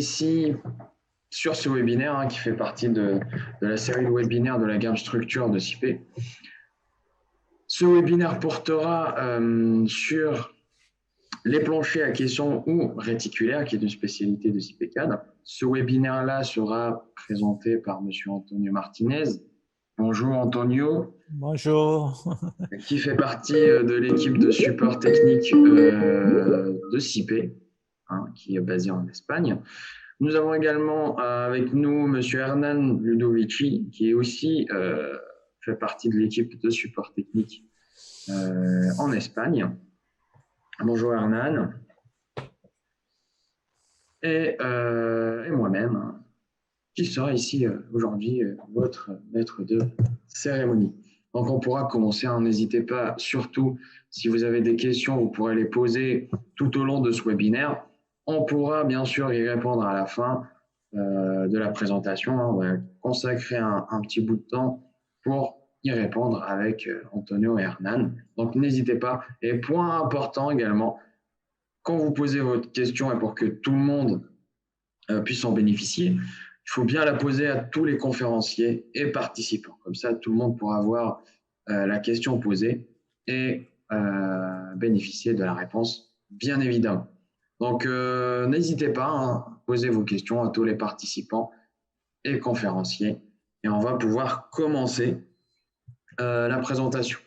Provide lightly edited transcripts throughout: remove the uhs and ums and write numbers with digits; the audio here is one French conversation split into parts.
ici sur ce webinaire qui fait partie de la série de webinaires de la gamme structure de SIPE. Ce webinaire portera sur les planchers à caisson ou réticulaires, qui est une spécialité de SIPECAD. Ce webinaire-là sera présenté par M. Antonio Martinez. Bonjour Antonio. Bonjour. Qui fait partie de l'équipe de support technique de SIPE, qui est basée en Espagne. Nous avons également avec nous M. Hernan Ludovici, qui est aussi fait partie de l'équipe de support technique en Espagne. Bonjour Hernan. Et moi-même, qui sera ici aujourd'hui votre maître de cérémonie. Donc on pourra commencer, n'hésitez pas, surtout si vous avez des questions, vous pourrez les poser tout au long de ce webinaire. On pourra bien sûr y répondre à la fin de la présentation. On va consacrer un petit bout de temps pour y répondre avec Antonio et Hernan. Donc n'hésitez pas. Et point important également, quand vous posez votre question et pour que tout le monde puisse en bénéficier, il faut bien la poser à tous les conférenciers et participants. Comme ça, tout le monde pourra avoir la question posée et bénéficier de la réponse, bien évidemment. Donc, n'hésitez pas à poser vos questions à tous les participants et conférenciers. Et on va pouvoir commencer la présentation.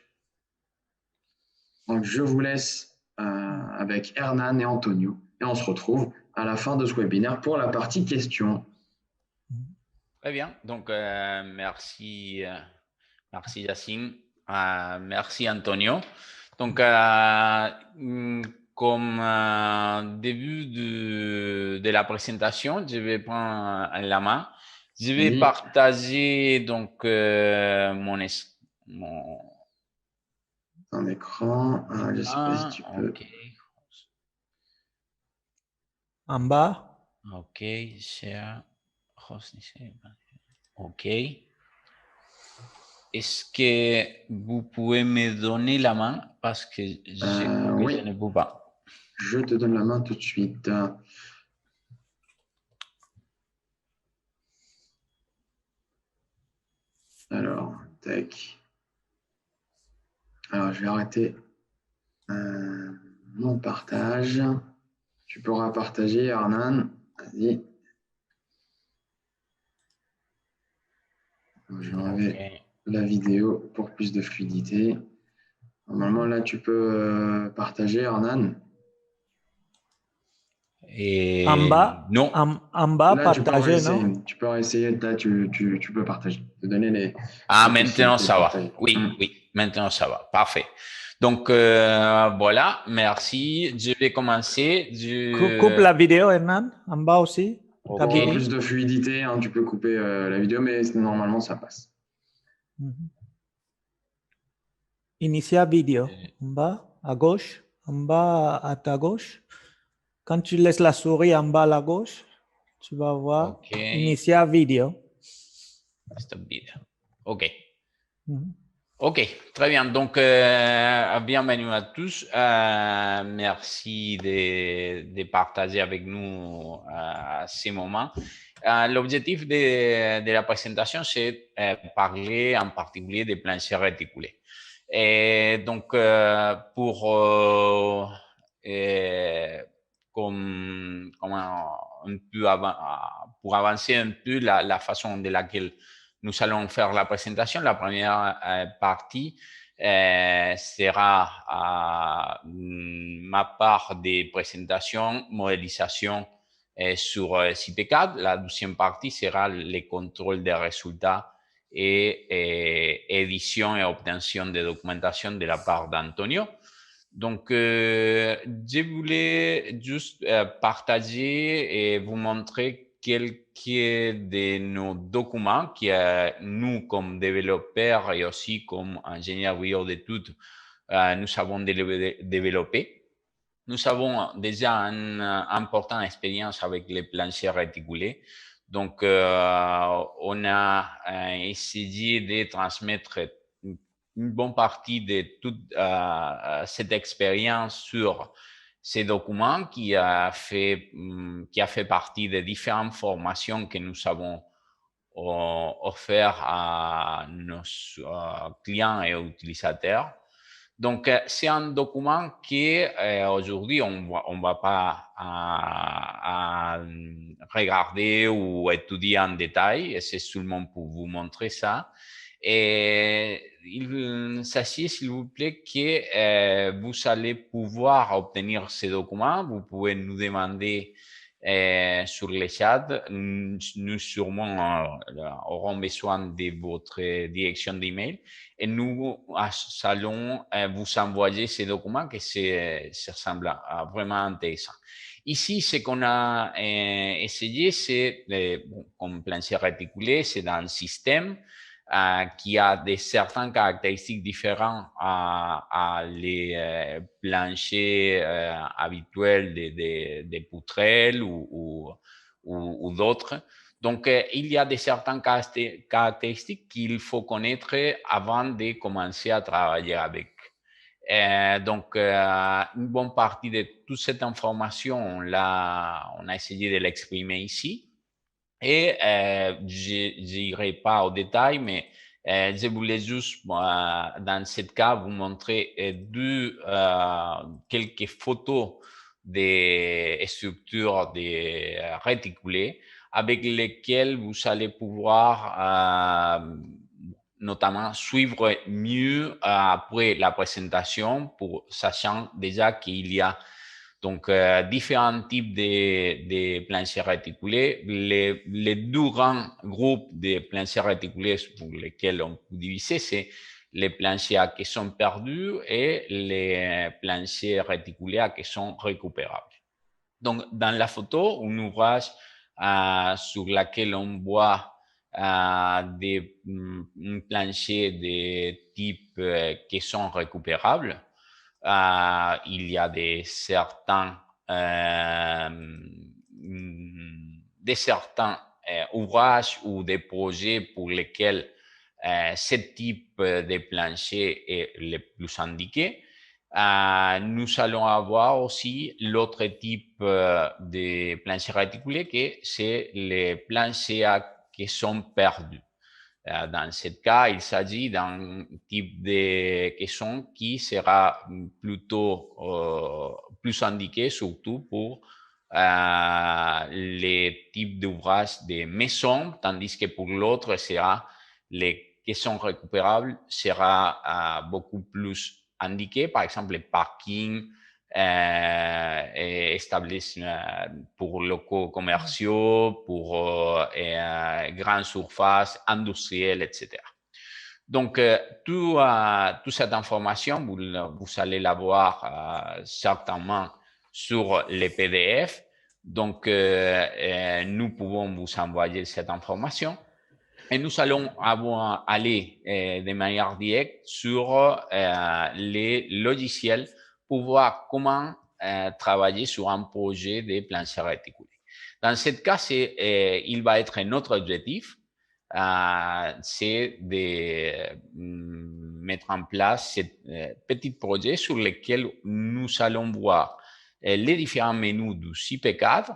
Donc, je vous laisse avec Hernan et Antonio. Et on se retrouve à la fin de ce webinaire pour la partie questions. Très bien. Donc, merci Yacine. Merci Antonio. Donc, comme début de la présentation, je vais prendre la main. Je vais partager donc mon écran. Je sais pas si tu peux. Okay. En bas. Ok, share. Ok. Est-ce que vous pouvez me donner la main parce que oui. je ne peux pas. Je te donne la main tout de suite. Alors, tac. Alors, je vais arrêter mon partage. Tu pourras partager, Hernan. Vas-y. Je vais enlever la vidéo pour plus de fluidité. Normalement, là, tu peux partager, Hernan. Et en bas, non. En bas, là, partager, non? Tu peux essayer. Là, tu peux partager. Te donner les. Maintenant, ça va. Oui, oui. Maintenant, ça va. Parfait. Donc, voilà. Merci. Je vais commencer. Coupe la vidéo, Hernan, en bas aussi. Pour plus de fluidité, tu peux couper la vidéo, mais normalement, ça passe. Initia vidéo. En bas, à gauche. En bas, à ta gauche. Quand tu laisses la souris en bas à la gauche, tu vas voir Initia vidéo. Stop video. OK. OK, très bien. Donc, bienvenue à tous. Merci de partager avec nous ces moments. L'objectif de la présentation, c'est parler en particulier des planchers réticulés. Et donc, pour avancer un peu la façon de laquelle nous allons faire la présentation. La première partie sera ma part de présentation, modélisation sur SIPECAD. La deuxième partie sera les contrôles des résultats et édition et obtention de documentation de la part d'Antonio. Donc, je voulais juste partager et vous montrer quelques de nos documents que nous, comme développeurs et aussi comme ingénieurs bureau d'études, nous avons développé. Nous avons déjà une importante expérience avec les planchers réticulés. Donc, on a essayé de transmettre une bonne partie de toute cette expérience sur ce document qui a fait partie des différentes formations que nous avons offertes à nos clients et utilisateurs. Donc, c'est un document que aujourd'hui, on va pas à regarder ou étudier en détail. C'est seulement pour vous montrer ça. Et sachez, s'il vous plaît, que vous allez pouvoir obtenir ces documents. Vous pouvez nous demander sur le chat. Nous sûrement aurons besoin de votre direction d'email et nous allons vous envoyer ces documents que ça semble vraiment intéressant. Ici, ce qu'on a essayé, c'est, comme plancher réticulé, c'est un système qui a certaines caractéristiques différentes à les planchers habituels des poutrelles ou d'autres. Donc, il y a certaines caractéristiques qu'il faut connaître avant de commencer à travailler avec. Donc, une bonne partie de toute cette information, on a essayé de l'exprimer ici. Et je n'irai pas au détail, mais je voulais juste, dans ce cas, vous montrer quelques photos des structures réticulées avec lesquelles vous allez pouvoir notamment suivre mieux après la présentation, sachant déjà qu'il y a donc différents types de planchers réticulés. Les deux grands groupes de planchers réticulés pour lesquels on peut diviser, c'est les planchers à caisson perdus et les planchers réticulés à caisson récupérables. Donc, dans la photo, un ouvrage sur lequel on voit des planchers de type caisson récupérable. Il y a certains ouvrages ou des projets pour lesquels ce type de plancher est le plus indiqué. Nous allons avoir aussi l'autre type de plancher réticulé, que c'est les planchers à caisson perdu. Dans ce cas, il s'agit d'un type de caisson qui sera plutôt plus indiqué, surtout pour les types d'ouvrages de maison, tandis que pour l'autre, les caissons récupérables sera beaucoup plus indiqué, par exemple les parkings établis pour locaux commerciaux, pour grandes surfaces, industrielles, etc. Donc, toute cette information, vous allez la voir certainement sur les PDF. Donc, nous pouvons vous envoyer cette information. Et nous allons aller de manière directe sur les logiciels pour voir comment travailler sur un projet de plancher réticulé. Dans ce cas, il va être notre objectif, c'est de mettre en place ce petit projet sur lequel nous allons voir les différents menus du CP4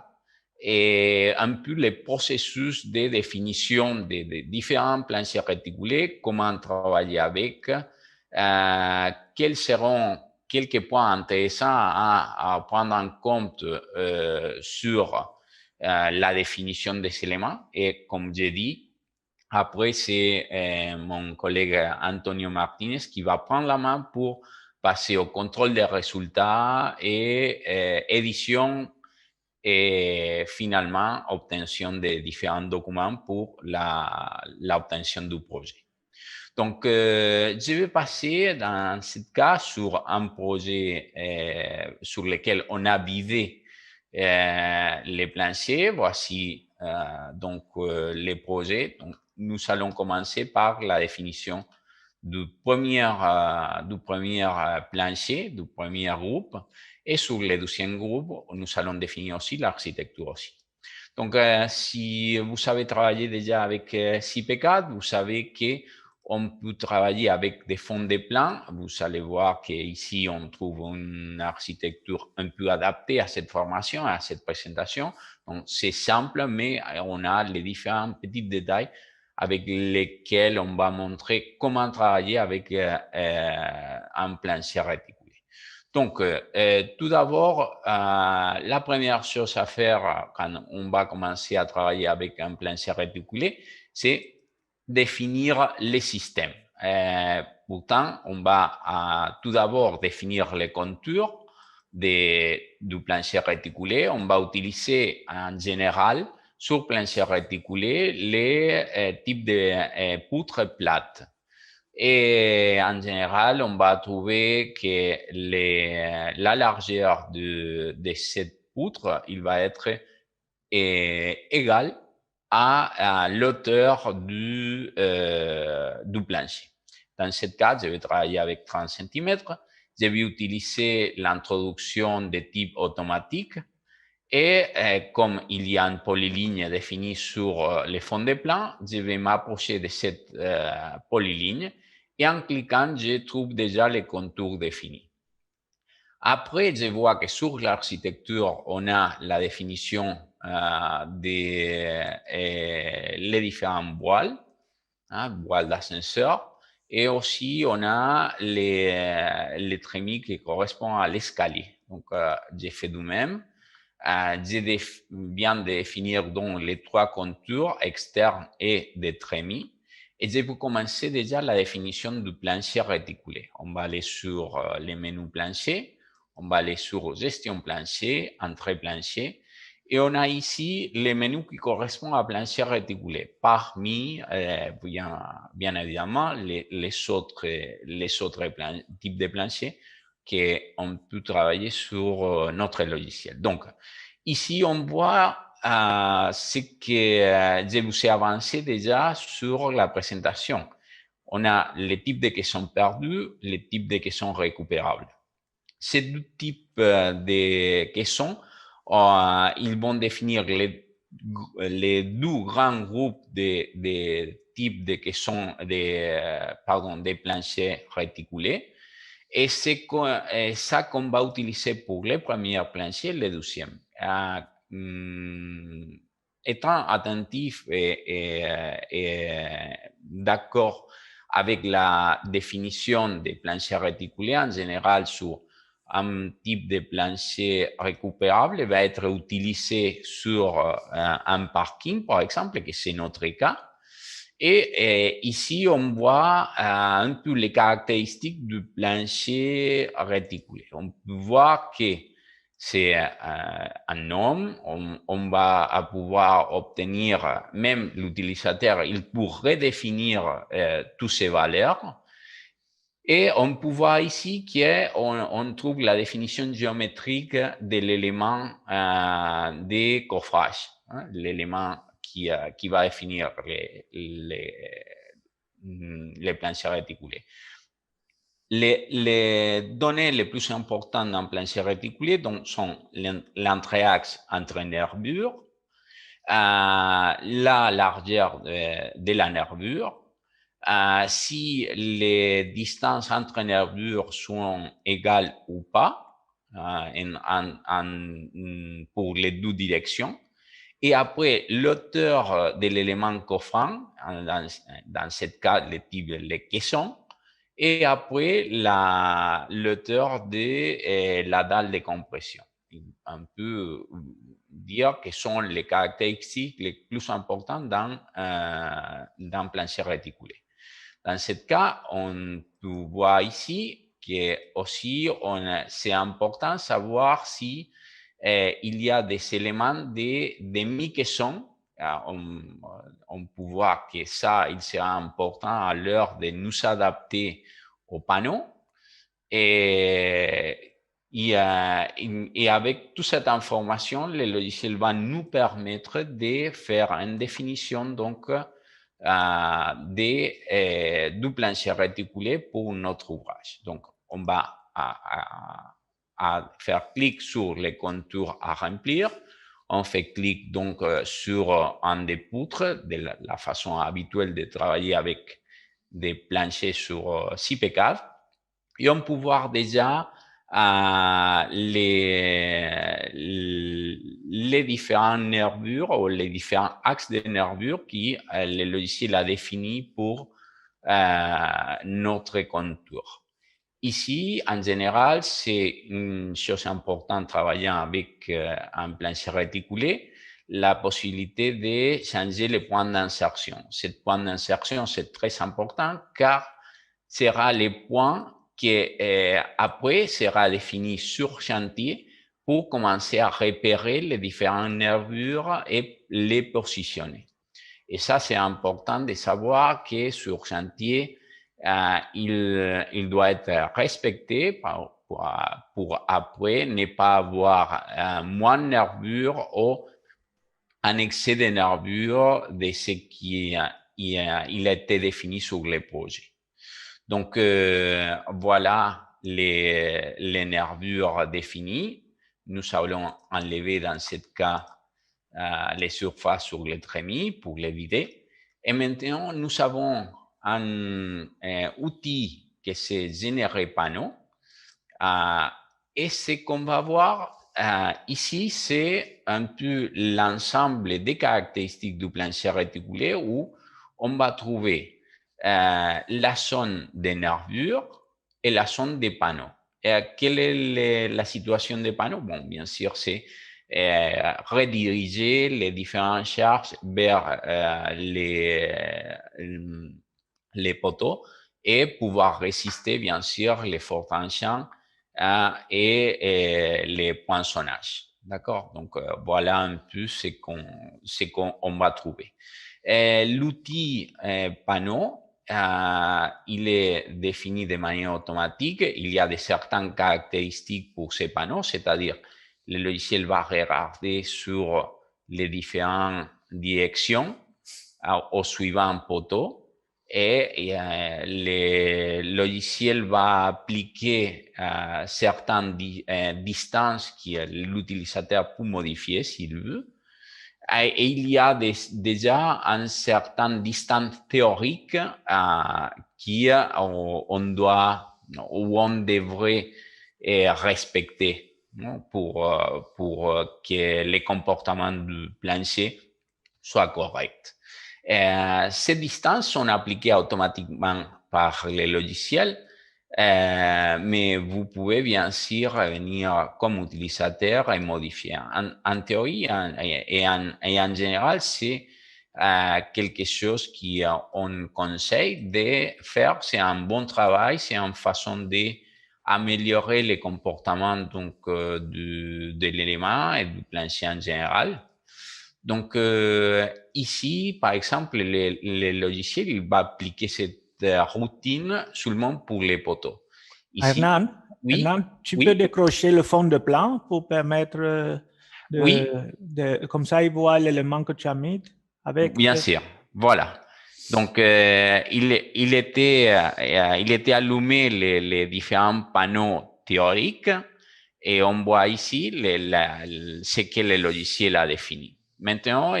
et un peu les processus de définition des différents planchers réticulés, comment travailler avec, quels seront quelques points intéressants à prendre en compte sur la définition des éléments. Et comme j'ai dit, après, c'est mon collègue Antonio Martinez qui va prendre la main pour passer au contrôle des résultats et édition et finalement obtention de différents documents pour l'obtention du projet. Donc, je vais passer dans ce cas sur un projet sur lequel on a vidé les planchers. Voici donc les projets. Donc, nous allons commencer par la définition du premier plancher, du premier groupe. Et sur le deuxième groupe, nous allons définir aussi l'architecture aussi. Donc, si vous savez travailler déjà avec CP4, vous savez on peut travailler avec des fonds de plans. Vous allez voir qu'ici, on trouve une architecture un peu adaptée à cette formation, à cette présentation. Donc, c'est simple, mais on a les différents petits détails avec lesquels on va montrer comment travailler avec un plancher réticulé. Donc, tout d'abord, la première chose à faire quand on va commencer à travailler avec un plancher réticulé, c'est définir les systèmes. Pourtant, on va tout d'abord définir les contours du plancher réticulé. On va utiliser en général sur plancher réticulé les types de poutres plates. Et en général, on va trouver que la largeur de cette poutre, il va être égale à l'hauteur du plancher. Dans ce cas, je vais travailler avec 30 cm. Je vais utiliser l'introduction de type automatique. Et comme il y a une polyligne définie sur les fonds de plan, je vais m'approcher de cette polyligne et en cliquant, je trouve déjà les contours définis. Après, je vois que sur l'architecture, on a la définition des les différents voiles, voiles d'ascenseur, et aussi on a les trémies qui correspondent à l'escalier. Donc, j'ai fait de même. Je viens de définir donc les trois contours externes et des trémies. Et je peux commencer déjà la définition du plancher réticulé. On va aller sur les menus plancher, on va aller sur gestion plancher, entrée plancher, et on a ici les menus qui correspondent à plancher réticulé. Parmi, bien évidemment, les autres types de planchers qu'on peut travailler sur notre logiciel. Donc, ici, on voit ce que je vous ai avancé déjà sur la présentation. On a les types de questions perdues, les types de questions récupérables. Ces deux types de questions, ils vont définir les deux grands groupes de types de questions, des planchers réticulés. Et c'est ça qu'on va utiliser pour les premiers planchers, les deuxièmes. Étant attentif et d'accord avec la définition des planchers réticulés, en général, sur un type de plancher récupérable va être utilisé sur un parking, par exemple, que c'est notre cas. Et ici, on voit un peu les caractéristiques du plancher réticulé. On peut voir que c'est un homme. On va pouvoir obtenir, même l'utilisateur, il peut redéfinir toutes ces valeurs. Et on peut voir ici qu'on trouve la définition géométrique de l'élément de coffrage, l'élément qui va définir les planchers réticulés. Les données les plus importantes d'un plancher réticulé donc, sont l'entrée-axe entre nervures, la largeur de la nervure, si les distances entre nervures sont égales ou pas pour les deux directions. Et après, l'auteur de l'élément coffrant, dans ce cas, les caissons. Et après, l'auteur de la dalle de compression. On peut dire que sont les caractéristiques les plus importantes d'un plancher réticulé. Dans ce cas, on peut voir ici que aussi c'est important de savoir si il y a des éléments de demi-caisson. On peut voir que ça, il sera important à l'heure de nous adapter au panneau. Et avec toute cette information, le logiciel va nous permettre de faire une définition donc du plancher réticulé pour notre ouvrage. Donc, on va faire clic sur les contours à remplir. On fait clic donc sur un des poutres, de la façon habituelle de travailler avec des planchers sur CPCAD et on peut voir déjà les différentes nervures ou les différents axes de nervures qui le logiciel a définis pour notre contour. Ici, en général, c'est une chose importante travaillant avec un plancher réticulé, la possibilité de changer les points d'insertion. Ce point d'insertion, c'est très important car sera le point qui après sera défini sur chantier pour commencer à repérer les différentes nervures et les positionner. Et ça, c'est important de savoir que sur chantier, il doit être respecté pour après ne pas avoir moins de nervures ou un excès de nervures de ce qui il a été défini sur les projets. Donc, voilà les nervures définies. Nous allons enlever dans ce cas les surfaces sur les trémies pour les vider. Et maintenant, nous avons un outil qui c'est générer panneau. Et ce qu'on va voir ici, c'est un peu l'ensemble des caractéristiques du plancher réticulé où on va trouver la zone des nervures et la zone des panneaux. Et quelle est la situation des panneaux? Bon, bien sûr, c'est rediriger les différentes charges vers les poteaux et pouvoir résister, bien sûr, les forts tensions et les poinçonnages. D'accord? Donc, voilà un peu ce qu'on va trouver. L'outil panneau, il est défini de manière automatique. Il y a certaines caractéristiques pour ces panneaux, c'est-à-dire le logiciel va regarder sur les différentes directions au suivant poteau et le logiciel va appliquer certaines distances que l'utilisateur peut modifier s'il veut. Et il y a déjà une certaine distance théorique on doit ou on devrait respecter pour que les comportements du plancher soient corrects. Ces distances sont appliquées automatiquement par les logiciels, mais vous pouvez bien sûr venir comme utilisateur et modifier. En théorie et en général, c'est quelque chose qu'on conseille de faire. C'est un bon travail, c'est une façon d'améliorer les comportements donc, de l'élément et du plancher en général. Donc, ici, par exemple, le logiciel, il va appliquer cette routine seulement pour les poteaux. Ici, Hernan, oui, Hernan, tu oui. peux décrocher le fond de plan pour permettre comme ça, il voit l'élément que tu as mis avec. Bien sûr, voilà. Donc, il était allumé les différents panneaux théoriques et on voit ici ce que le logiciel a défini. Maintenant,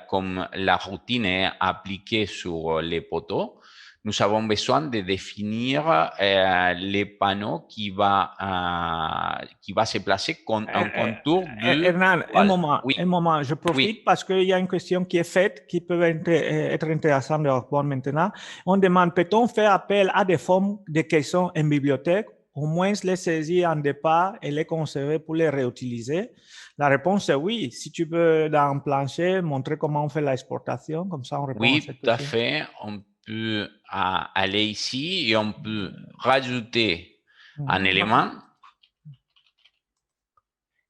comme la routine est appliquée sur les poteaux, nous avons besoin de définir les panneaux qui va se placer en contour du... Hernan, Voilà. un moment, je profite parce qu'il y a une question qui est faite qui peut être intéressante de répondre maintenant. On demande, peut-on faire appel à des formes de questions en bibliothèque, au moins les saisir en départ et les conserver pour les réutiliser? La réponse est oui. Si tu peux, dans un plancher, montrer comment on fait l'exportation, comme ça on répond à cette question. Oui, tout à fait. On peut aller ici et on peut rajouter un élément.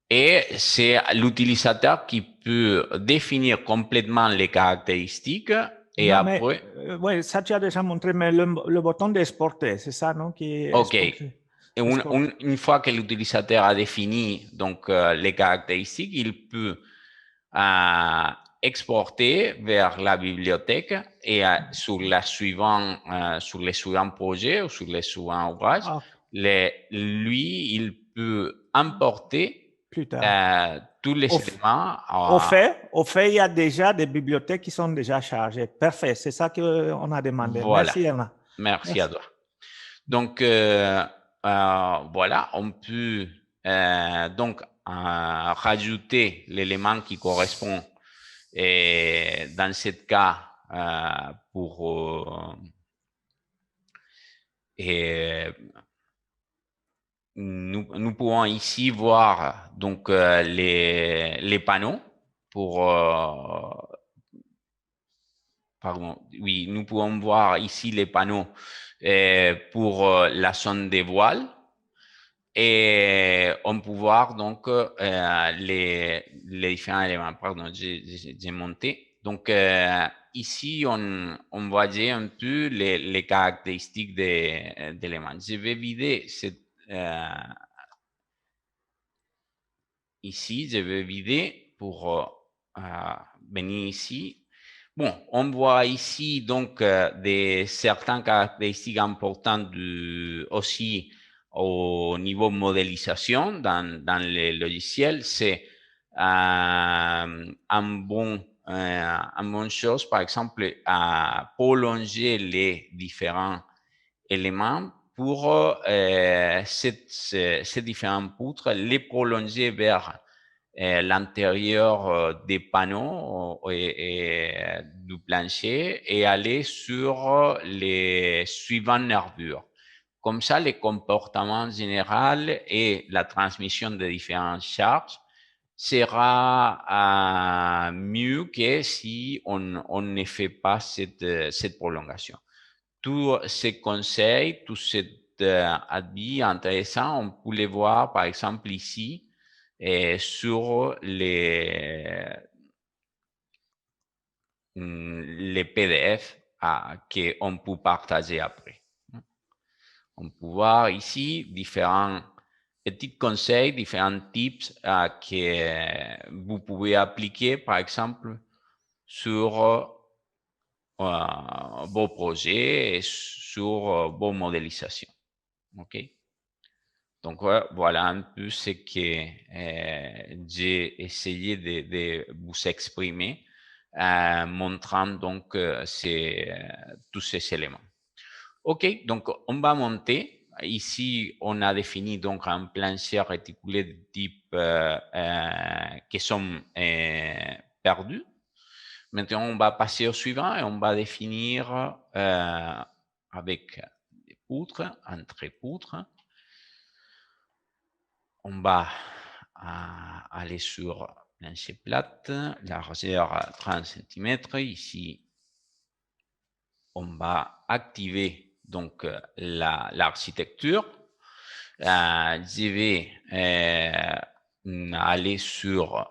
Et c'est l'utilisateur qui peut définir complètement les caractéristiques et non, après... Oui, ça tu as déjà montré, mais le bouton d'exporter, c'est ça, non? OK. Et une fois que l'utilisateur a défini donc, les caractéristiques, il peut exporter vers la bibliothèque et sur les suivants projets ou sur les suivants ouvrages, lui, il peut importer tous les éléments. au fait, il y a déjà des bibliothèques qui sont déjà chargées. Parfait, c'est ça qu'on a demandé. Voilà. Merci, Emma. Merci à toi. Donc, voilà, on peut donc rajouter l'élément qui correspond dans ce cas pour nous pouvons ici voir donc les panneaux pour pardon, oui, nous pouvons voir ici les panneaux pour la zone des voiles et on peut voir donc les différents éléments. Pardon, j'ai monté. Donc ici, on voyait un peu les caractéristiques des éléments. Je vais vider ici, je vais vider pour venir ici. Bon, on voit ici donc certaines caractéristiques importantes aussi au niveau modélisation dans les logiciels. C'est une bonne chose, par exemple, à prolonger les différents éléments pour ces différents poutres, les prolonger vers l'intérieur des panneaux et du plancher et aller sur les suivantes nervures. Comme ça, le comportement général et la transmission de différentes charges sera mieux que si on ne fait pas cette prolongation. Tous ces conseils, tous ces avis intéressants, on peut les voir par exemple ici sur les PDF qu'on peut partager après. On peut voir ici différents petits conseils, différents tips que vous pouvez appliquer par exemple sur vos projets et sur vos modélisations. OK? Donc, voilà un peu ce que j'ai essayé de vous exprimer, montrant donc tous ces éléments. OK, donc on va monter. Ici, on a défini donc un plancher réticulé de type qui sont perdus. Maintenant, on va passer au suivant et on va définir avec des poutres, entre-poutres. On va aller sur plancher plate, largeur 30 cm. Ici, on va activer donc l'architecture. Je vais aller sur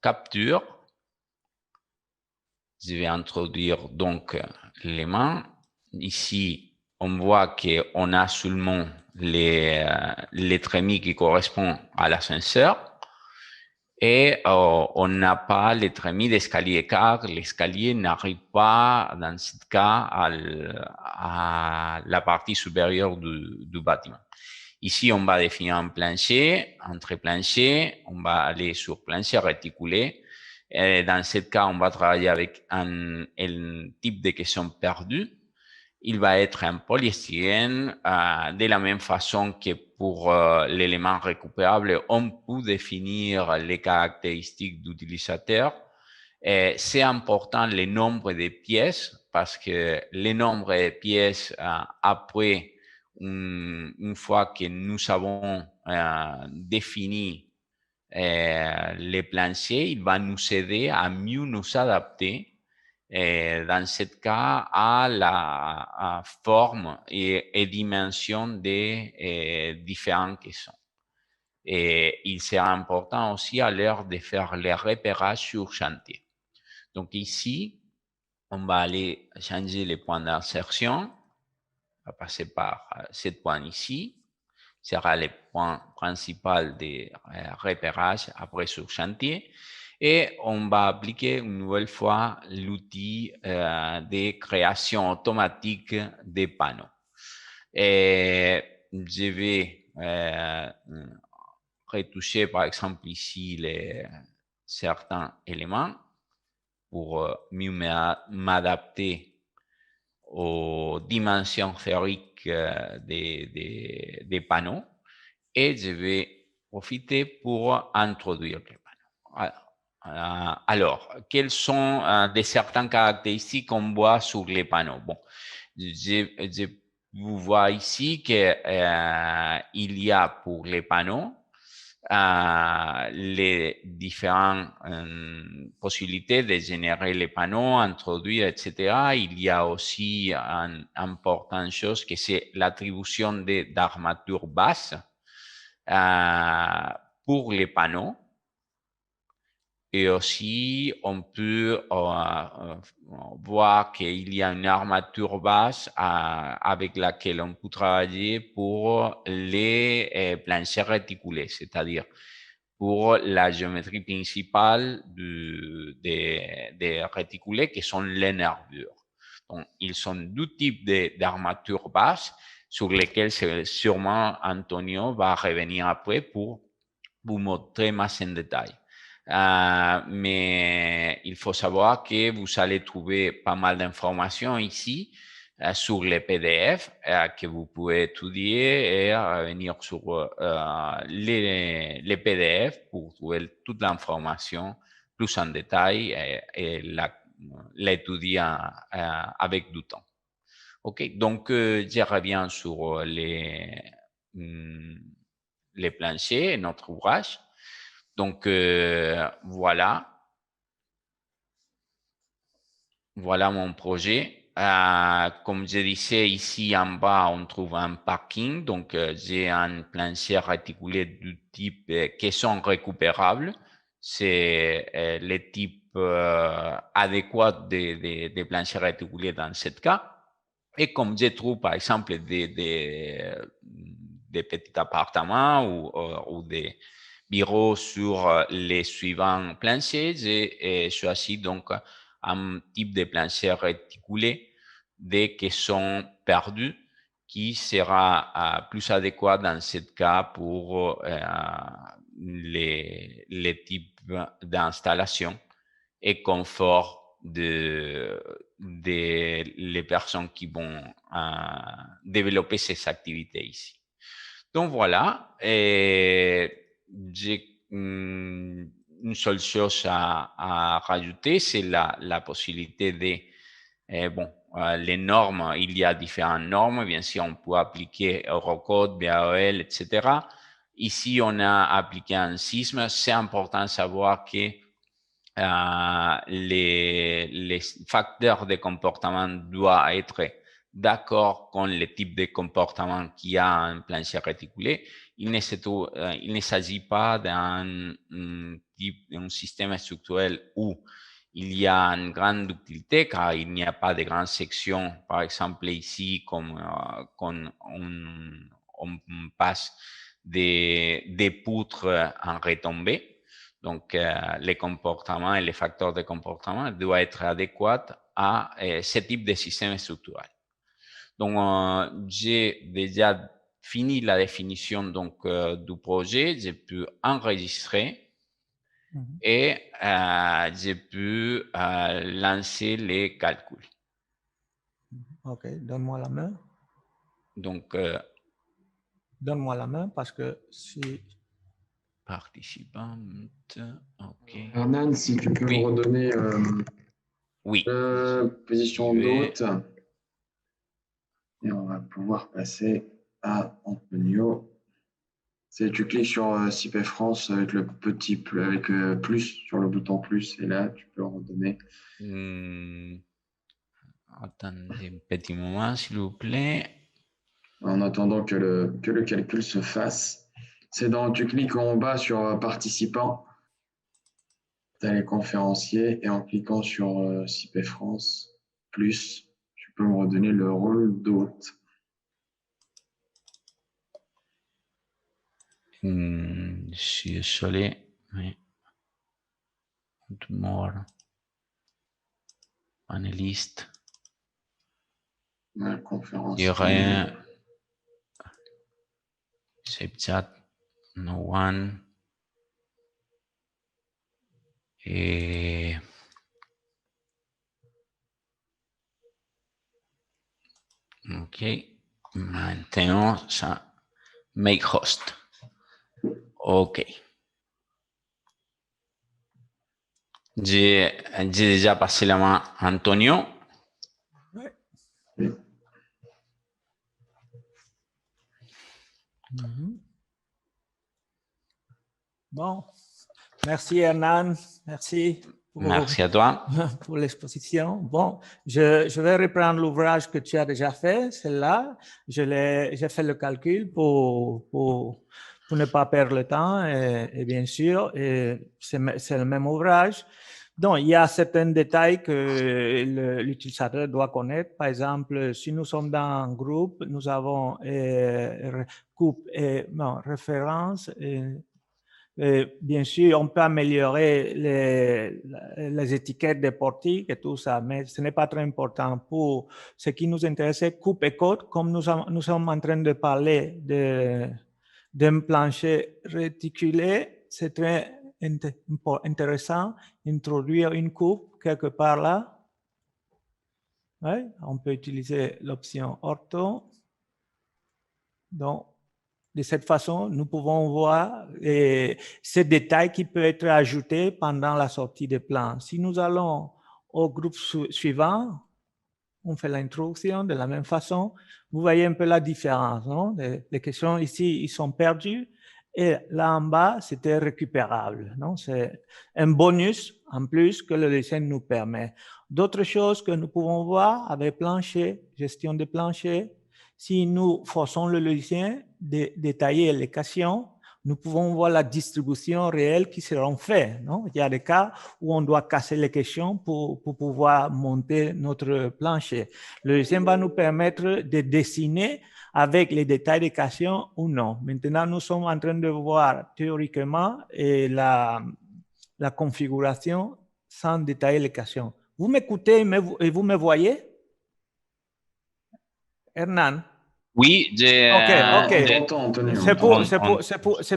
capture. Je vais introduire donc l'élément. Ici, on voit qu'on a seulement les trémies qui correspondent à l'ascenseur et on n'a pas les trémies d'escalier car l'escalier n'arrive pas dans ce cas à la partie supérieure du bâtiment. Ici, on va définir un plancher, entre plancher, on va aller sur plancher réticulé. Et dans ce cas, on va travailler avec un type de caisson perdu. Il va être un polystyrène de la même façon que pour l'élément récupérable. On peut définir les caractéristiques d'utilisateur. C'est important le nombre de pièces parce que le nombre de pièces après, une fois que nous avons défini les planchers, il va nous aider à mieux nous adapter dans ce cas à la forme et dimension des différents caissons. Et il sera important aussi à l'heure de faire les repérages sur chantier. Donc ici, on va aller changer les points d'insertion. On va passer par ce point ici. Sera le point principal des repérages après sur chantier. Et on va appliquer une nouvelle fois l'outil de création automatique des panneaux. Et je vais retoucher par exemple ici certains éléments. pour mieux m'adapter aux dimensions théoriques des panneaux et je vais profiter pour introduire les panneaux. Alors, quelles sont certaines caractéristiques qu'on voit sur les panneaux? Bon, vous voyez ici qu'il y a pour les panneaux les différentes possibilités de générer les panneaux, introduire, etc. Il y a aussi une importante chose que c'est l'attribution d'armature basse pour les panneaux. Et aussi, on peut voir qu'il y a une armature basse avec laquelle on peut travailler pour les planchers réticulés, c'est-à-dire pour la géométrie principale des réticulés qui sont les nervures. Donc, ils sont deux types d'armatures basses sur lesquelles sûrement Antonio va revenir après pour vous montrer más en détail. Mais il faut savoir que vous allez trouver pas mal d'informations ici sur les PDF que vous pouvez étudier et revenir sur les PDF pour trouver toute l'information plus en détail et l'étudier avec du temps. OK, donc je reviens sur les planchers et notre ouvrage. Donc, voilà mon projet. Comme je disais, ici en bas, on trouve un parking. Donc, j'ai un plancher réticulé du type qui sont récupérables. C'est le type adéquat des planchers réticulés dans ce cas. Et comme je trouve, par exemple, des petits appartements ou des bureaux sur les suivants planchers, j'ai choisi donc un type de plancher réticulé des qui sont perdus, qui sera plus adéquat dans ce cas pour les types d'installation et confort les personnes qui vont développer ces activités ici. Donc voilà, j'ai une seule chose à rajouter, c'est la possibilité de, les normes. Il y a différentes normes, bien sûr, on peut appliquer Eurocode, BAEL, etc. Ici, on a appliqué un sisme. C'est important de savoir que les facteurs de comportement doivent être d'accord avec le type de comportement qu'il y a un plancher réticulé. Il ne s'agit pas d'un système structurel où il y a une grande ductilité car il n'y a pas de grandes sections. Par exemple, ici, comme quand on passe des poutres en retombée. Donc, les comportements et les facteurs de comportement doivent être adéquats à ce type de système structurel. Donc, j'ai déjà fini la définition du projet. J'ai pu enregistrer et j'ai pu lancer les calculs. OK, donne-moi la main. Donc, donne-moi la main parce que si... Participante, OK. Hernan, si tu peux me redonner la position d'hôte. Et on va pouvoir passer à Antonio. Tu cliques sur CIP France avec le petit plus sur le bouton plus et là tu peux redonner. Attendez un petit moment s'il vous plaît. En attendant que le calcul se fasse, tu cliques en bas sur participants, tu as les conférenciers et en cliquant sur CIP France plus, tu peux me redonner le rôle d'hôte. Je suis désolé, mais more panéliste. Conférence. Il y aurait save chat, no one. Et OK. Maintenant, ça make host. OK. J'ai déjà passé la main à Antonio. Ouais. Bon, merci Hernan, merci Merci à toi. pour l'exposition. Bon, je vais reprendre l'ouvrage que tu as déjà fait, celle-là. J'ai fait le calcul pour ne pas perdre le temps et bien sûr, c'est le même ouvrage. Donc, il y a certains détails que l'utilisateur doit connaître. Par exemple, si nous sommes dans un groupe, nous avons coupe et référence. Bien sûr, on peut améliorer les étiquettes des portiques et tout ça, mais ce n'est pas très important. Pour ce qui nous intéresse, coupe et code, comme nous sommes en train de parler d'un plancher réticulé, c'est très intéressant d'introduire une coupe quelque part là. Ouais, on peut utiliser l'option ortho. Donc, de cette façon, nous pouvons voir ces détails qui peuvent être ajoutés pendant la sortie des plans. Si nous allons au groupe suivant, on fait l'introduction de la même façon. Vous voyez un peu la différence, non? Les questions ici, ils sont perdus. Et là en bas, c'était récupérable. C'est un bonus en plus que le dessin nous permet. D'autres choses que nous pouvons voir avec plancher, gestion de plancher. Si nous forçons le logiciel de détailler les questions, nous pouvons voir la distribution réelle qui seront faites. Non? Il y a des cas où on doit casser les questions pour pouvoir monter notre plancher. Le logiciel va nous permettre de dessiner avec les détails des questions ou non. Maintenant, nous sommes en train de voir théoriquement la configuration sans détailler les questions. Vous m'écoutez et vous me voyez? Hernan? Oui, c'est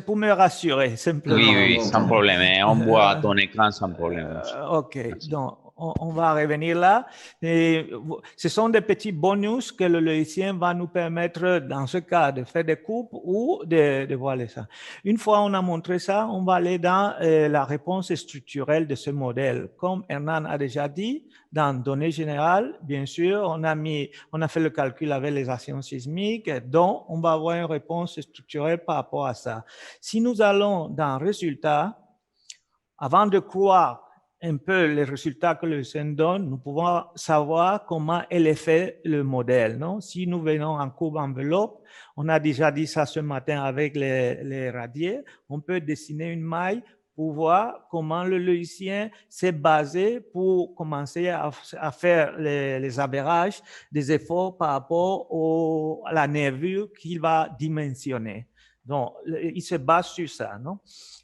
pour me rassurer, simplement. Oui, sans problème. On voit ton écran sans problème. OK, donc on va revenir là. Et ce sont des petits bonus que le logiciel va nous permettre, dans ce cas, de faire des coupes ou de voir ça. Une fois on a montré ça, on va aller dans la réponse structurelle de ce modèle. Comme Hernan a déjà dit, dans données générales, bien sûr, on a fait le calcul avec les actions sismiques, donc on va avoir une réponse structurelle par rapport à ça. Si nous allons dans résultats, avant de croire un peu les résultats que le SEN donne, nous pouvons savoir comment elle est fait le modèle. Non? Si nous venons en courbe enveloppe, on a déjà dit ça ce matin avec les radiers, on peut dessiner une maille pour voir comment le logiciel s'est basé pour commencer à faire les avérages des efforts par rapport à la nervure qu'il va dimensionner. Donc, il se base sur ça, non?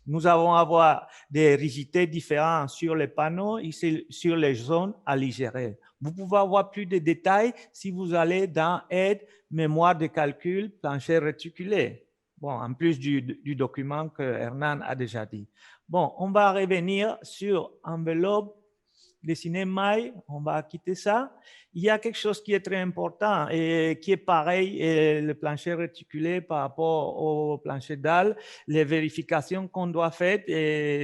Nous allons avoir des rigidités différentes sur les panneaux et sur les zones à digérer. Vous pouvez avoir plus de détails si vous allez dans Aide, mémoire de calcul, plancher réticulé. Bon, en plus du document que Hernan a déjà dit. Bon, on va revenir sur enveloppe, dessiner maille, on va quitter ça. Il y a quelque chose qui est très important et qui est pareil, le plancher réticulé par rapport au plancher dalle. Les vérifications qu'on doit faire,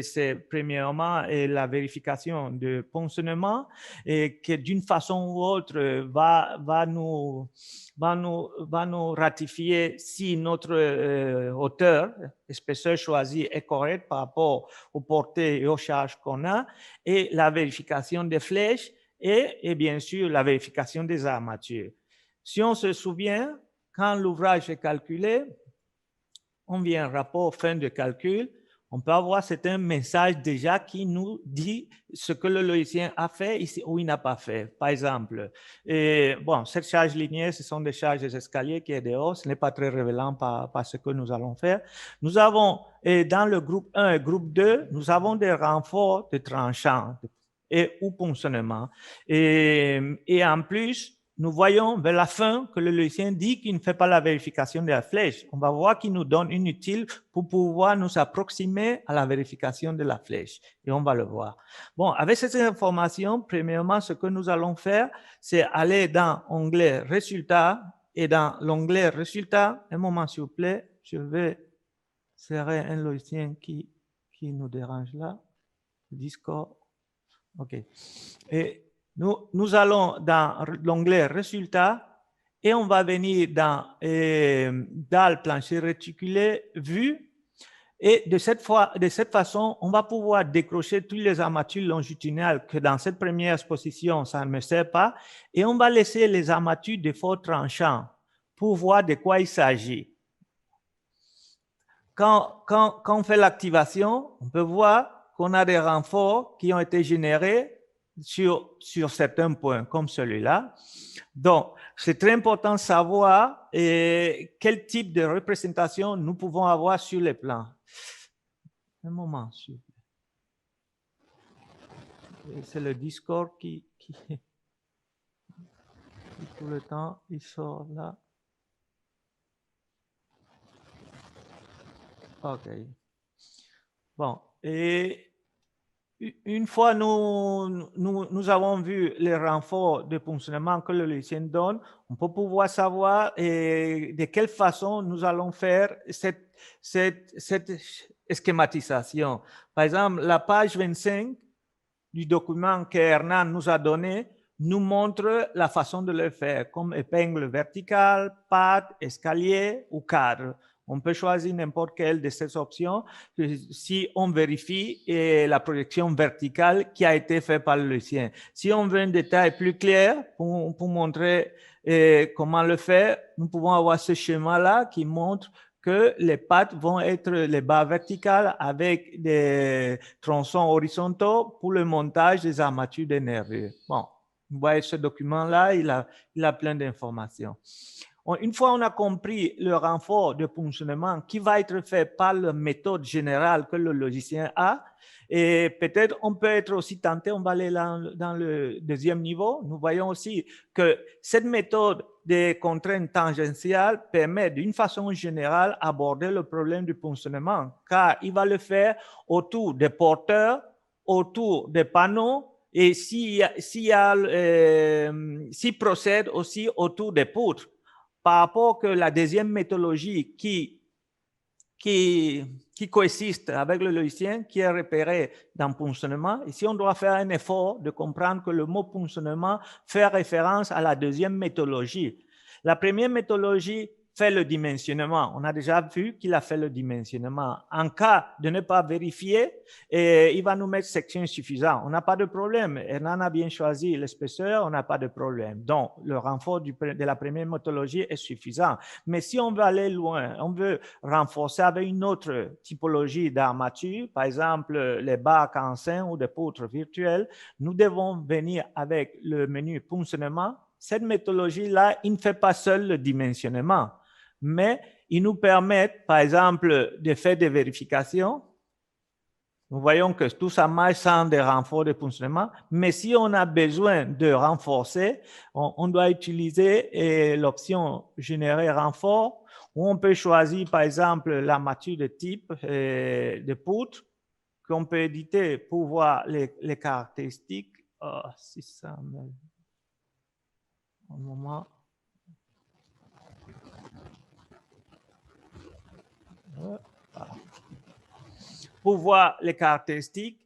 c'est premièrement la vérification de ponctionnement et que d'une façon ou autre va nous ratifier si notre hauteur, épaisseur choisie est correcte par rapport aux portées et aux charges qu'on a, et la vérification des flèches et bien sûr la vérification des armatures. Si on se souvient, quand l'ouvrage est calculé, on vient un rapport fin de calcul, on peut avoir un message déjà qui nous dit ce que le logiciel a fait ici ou il n'a pas fait. Par exemple, cette charge linéaire, ce sont des charges des escaliers qui est dehors. Ce n'est pas très révélant par ce que nous allons faire. Nous avons, dans le groupe 1 et groupe 2, nous avons des renforts de tranchants ou ponctionnement. Et en plus, nous voyons vers la fin que le logiciel dit qu'il ne fait pas la vérification de la flèche. On va voir qu'il nous donne une utile pour pouvoir nous approximer à la vérification de la flèche. Et on va le voir. Bon, avec ces informations, premièrement, ce que nous allons faire, c'est aller dans l'onglet Résultats. Et dans l'onglet Résultats, un moment s'il vous plaît, je vais serrer un logiciel qui nous dérange là. Discord. OK. Et nous allons dans l'onglet Résultats et on va venir dans le plancher réticulé Vue. Et de cette façon, on va pouvoir décrocher toutes les armatures longitudinales que dans cette première exposition, ça ne me sert pas. Et on va laisser les armatures de fort tranchant pour voir de quoi il s'agit. Quand on fait l'activation, on peut voir qu'on a des renforts qui ont été générés sur certains points, comme celui-là. Donc, c'est très important de savoir quel type de représentation nous pouvons avoir sur les plans. Un moment, s'il vous plaît. C'est le Discord qui tout le temps, il sort là. OK. Bon, et une fois nous avons vu les renforts de fonctionnement que le logiciel donne, on peut pouvoir savoir de quelle façon nous allons faire cette schématisation. Par exemple, la page 25 du document que Hernan nous a donné nous montre la façon de le faire, comme épingle verticale, patte, escalier ou cadre. On peut choisir n'importe quelle de ces options si on vérifie la projection verticale qui a été faite par le logiciel. Si on veut un détail plus clair pour montrer comment le faire, nous pouvons avoir ce schéma-là qui montre que les pattes vont être les barres verticales avec des tronçons horizontaux pour le montage des armatures des nervures. Bon, vous voyez ce document-là, il a plein d'informations. Une fois on a compris le renfort de fonctionnement qui va être fait par la méthode générale que le logiciel a, et peut-être on peut être aussi tenté, on va aller dans le deuxième niveau, nous voyons aussi que cette méthode des contraintes tangentiales permet d'une façon générale d'aborder le problème du fonctionnement, car il va le faire autour des porteurs, autour des panneaux, et s'il procède aussi autour des poutres. Par rapport que la deuxième méthodologie qui coexiste avec le logiciel, qui est repéré dans le fonctionnement. Ici, on doit faire un effort de comprendre que le mot fonctionnement fait référence à la deuxième méthodologie. La première méthodologie fait le dimensionnement. On a déjà vu qu'il a fait le dimensionnement. En cas de ne pas vérifier, il va nous mettre section insuffisante. On n'a pas de problème. Hernan a bien choisi l'épaisseur, on n'a pas de problème. Donc, le renfort de la première méthodologie est suffisant. Mais si on veut aller loin, on veut renforcer avec une autre typologie d'armature, par exemple les bacs en sein ou des poutres virtuelles, nous devons venir avec le menu fonctionnement. Cette méthodologie-là, il ne fait pas seul le dimensionnement, mais ils nous permettent, par exemple, de faire des vérifications. Nous voyons que tout ça marche sans des renforts de fonctionnement, mais si on a besoin de renforcer, on doit utiliser l'option « Générer renfort » où on peut choisir, par exemple, l'armature de type de poutre qu'on peut éditer pour voir les caractéristiques. Oh, si ça me... Un moment. Pour voir les caractéristiques,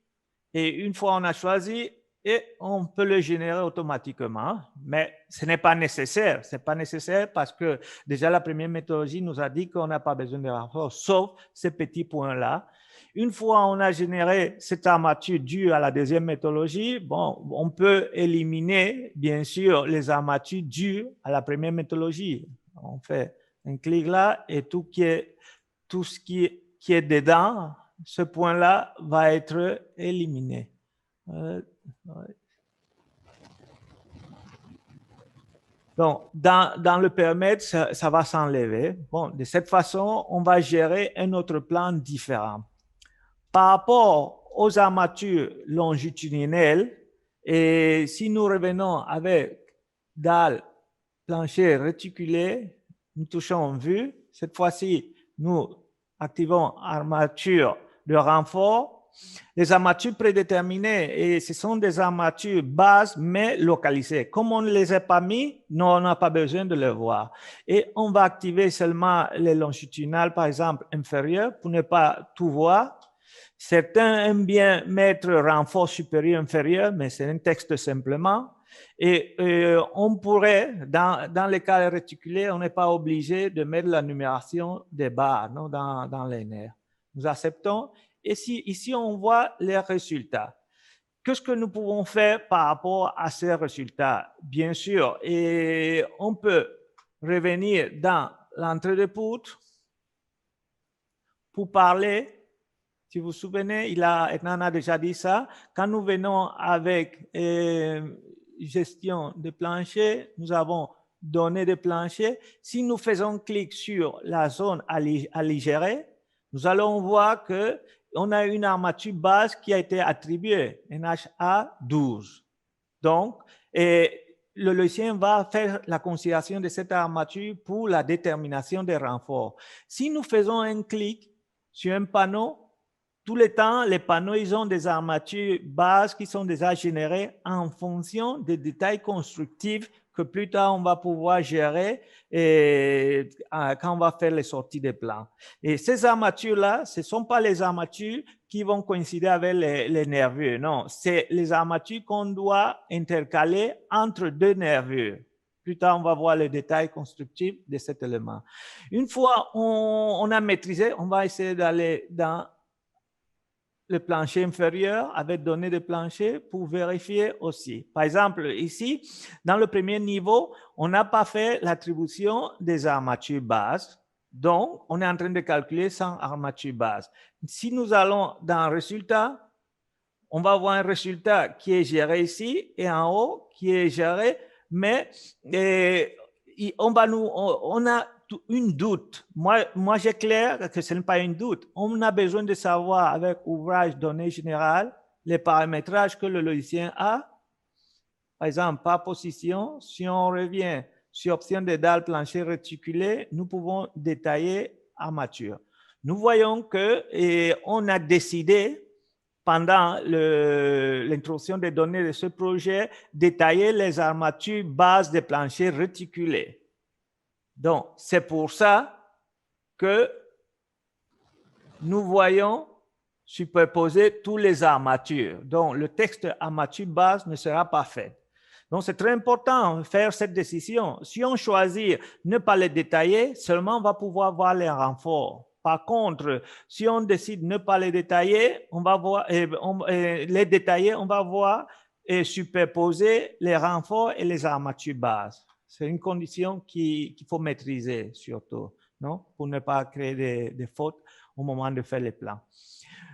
et une fois on a choisi, et on peut le générer automatiquement, mais ce n'est pas nécessaire. Ce n'est pas nécessaire parce que déjà la première méthodologie nous a dit qu'on n'a pas besoin de renfort, sauf ces petits points-là. Une fois on a généré cette armature due à la deuxième méthodologie, bon, on peut éliminer, bien sûr, les armatures dues à la première méthodologie. On fait un clic là et tout ce qui est dedans, ce point-là va être éliminé. Donc, dans le périmètre, ça va s'enlever. Bon, de cette façon, on va gérer un autre plan différent. Par rapport aux armatures longitudinales, et si nous revenons avec dans plancher réticulé, nous touchons en vue. Cette fois-ci, nous activons armature de renfort. Les armatures prédéterminées, et ce sont des armatures bases, mais localisées. Comme on ne les a pas mis, non, on n'a pas besoin de les voir. Et on va activer seulement les longitudinales, par exemple, inférieures, pour ne pas tout voir. Certains aiment bien mettre renfort supérieur, inférieur, mais c'est un texte simplement. Et on pourrait, dans les cas réticulés, on n'est pas obligé de mettre la numération des barres non, dans les nerfs. Nous acceptons. Et ici, on voit les résultats. Qu'est-ce que nous pouvons faire par rapport à ces résultats? Bien sûr, et on peut revenir dans l'entrée de poutre pour parler. Si vous vous souvenez, Etnan a déjà dit ça. Quand nous venons avec gestion de plancher, nous avons données de plancher. Si nous faisons clic sur la zone à gérer, nous allons voir qu'on a une armature base qui a été attribuée, NHA 12. Donc, le logiciel va faire la considération de cette armature pour la détermination des renforts. Si nous faisons un clic sur un panneau, tout le temps, les panneaux, ils ont des armatures bases qui sont déjà générées en fonction des détails constructifs que plus tard, on va pouvoir gérer quand on va faire les sorties des plans. Et ces armatures-là, ce ne sont pas les armatures qui vont coïncider avec les nervures. Non, c'est les armatures qu'on doit intercaler entre deux nervures. Plus tard, on va voir les détails constructifs de cet élément. Une fois on a maîtrisé, on va essayer d'aller dans le plancher inférieur avec données de plancher pour vérifier aussi. Par exemple, ici, dans le premier niveau, on n'a pas fait l'attribution des armatures bases. Donc, on est en train de calculer sans armature base. Si nous allons dans résultat, on va avoir un résultat qui est géré ici et en haut qui est géré, mais on a une doute. Moi j'éclaire que ce n'est pas une doute. On a besoin de savoir avec ouvrage données générales les paramétrages que le logiciel a. Par exemple, par position, si on revient sur option de dalle plancher réticulé, nous pouvons détailler armature. Nous voyons qu'on a décidé pendant l'introduction des données de ce projet d'étailler les armatures bases des planchers réticulés. Donc, c'est pour ça que nous voyons superposer tous les armatures. Donc, le texte armature base ne sera pas fait. Donc, c'est très important de faire cette décision. Si on choisit ne pas les détailler, seulement on va pouvoir voir les renforts. Par contre, si on décide de ne pas les détailler, on va voir, on va voir et superposer les renforts et les armatures bases. C'est une condition qu'il faut maîtriser surtout, non? Pour ne pas créer des fautes au moment de faire les plans.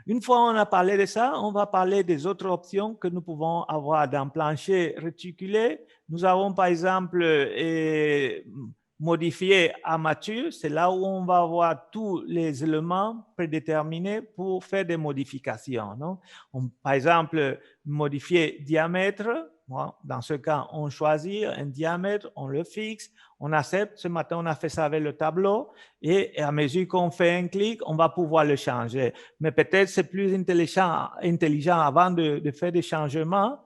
Une fois on a parlé de ça, on va parler des autres options que nous pouvons avoir dans plancher réticulé. Nous avons par exemple modifier armature, c'est là où on va avoir tous les éléments prédéterminés pour faire des modifications. Non? Par exemple, modifier diamètre. Dans ce cas, on choisit un diamètre, on le fixe, on accepte. Ce matin, on a fait ça avec le tableau et à mesure qu'on fait un clic, on va pouvoir le changer. Mais peut-être c'est plus intelligent avant de faire des changements,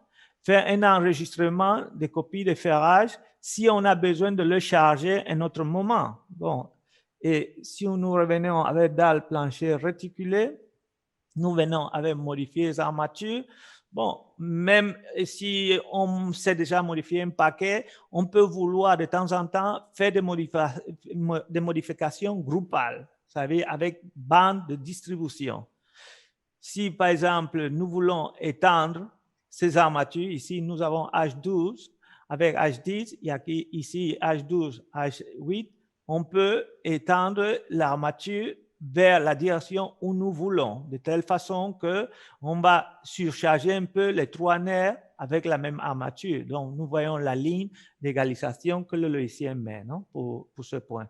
faire un enregistrement des copies de ferrage si on a besoin de le charger à un autre moment. Bon. Et si nous revenons avec dalle plancher réticulé, nous venons avec modifier les armatures. Bon, même si on sait déjà modifier un paquet, on peut vouloir de temps en temps faire des modifications groupales, vous savez, avec bande de distribution. Si, par exemple, nous voulons étendre ces armatures, ici, nous avons H12 avec H10, il y a ici H12, H8, on peut étendre l'armature vers la direction où nous voulons, de telle façon qu'on va surcharger un peu les trois nerfs avec la même armature. Donc, nous voyons la ligne d'égalisation que le logiciel met, non, pour ce point.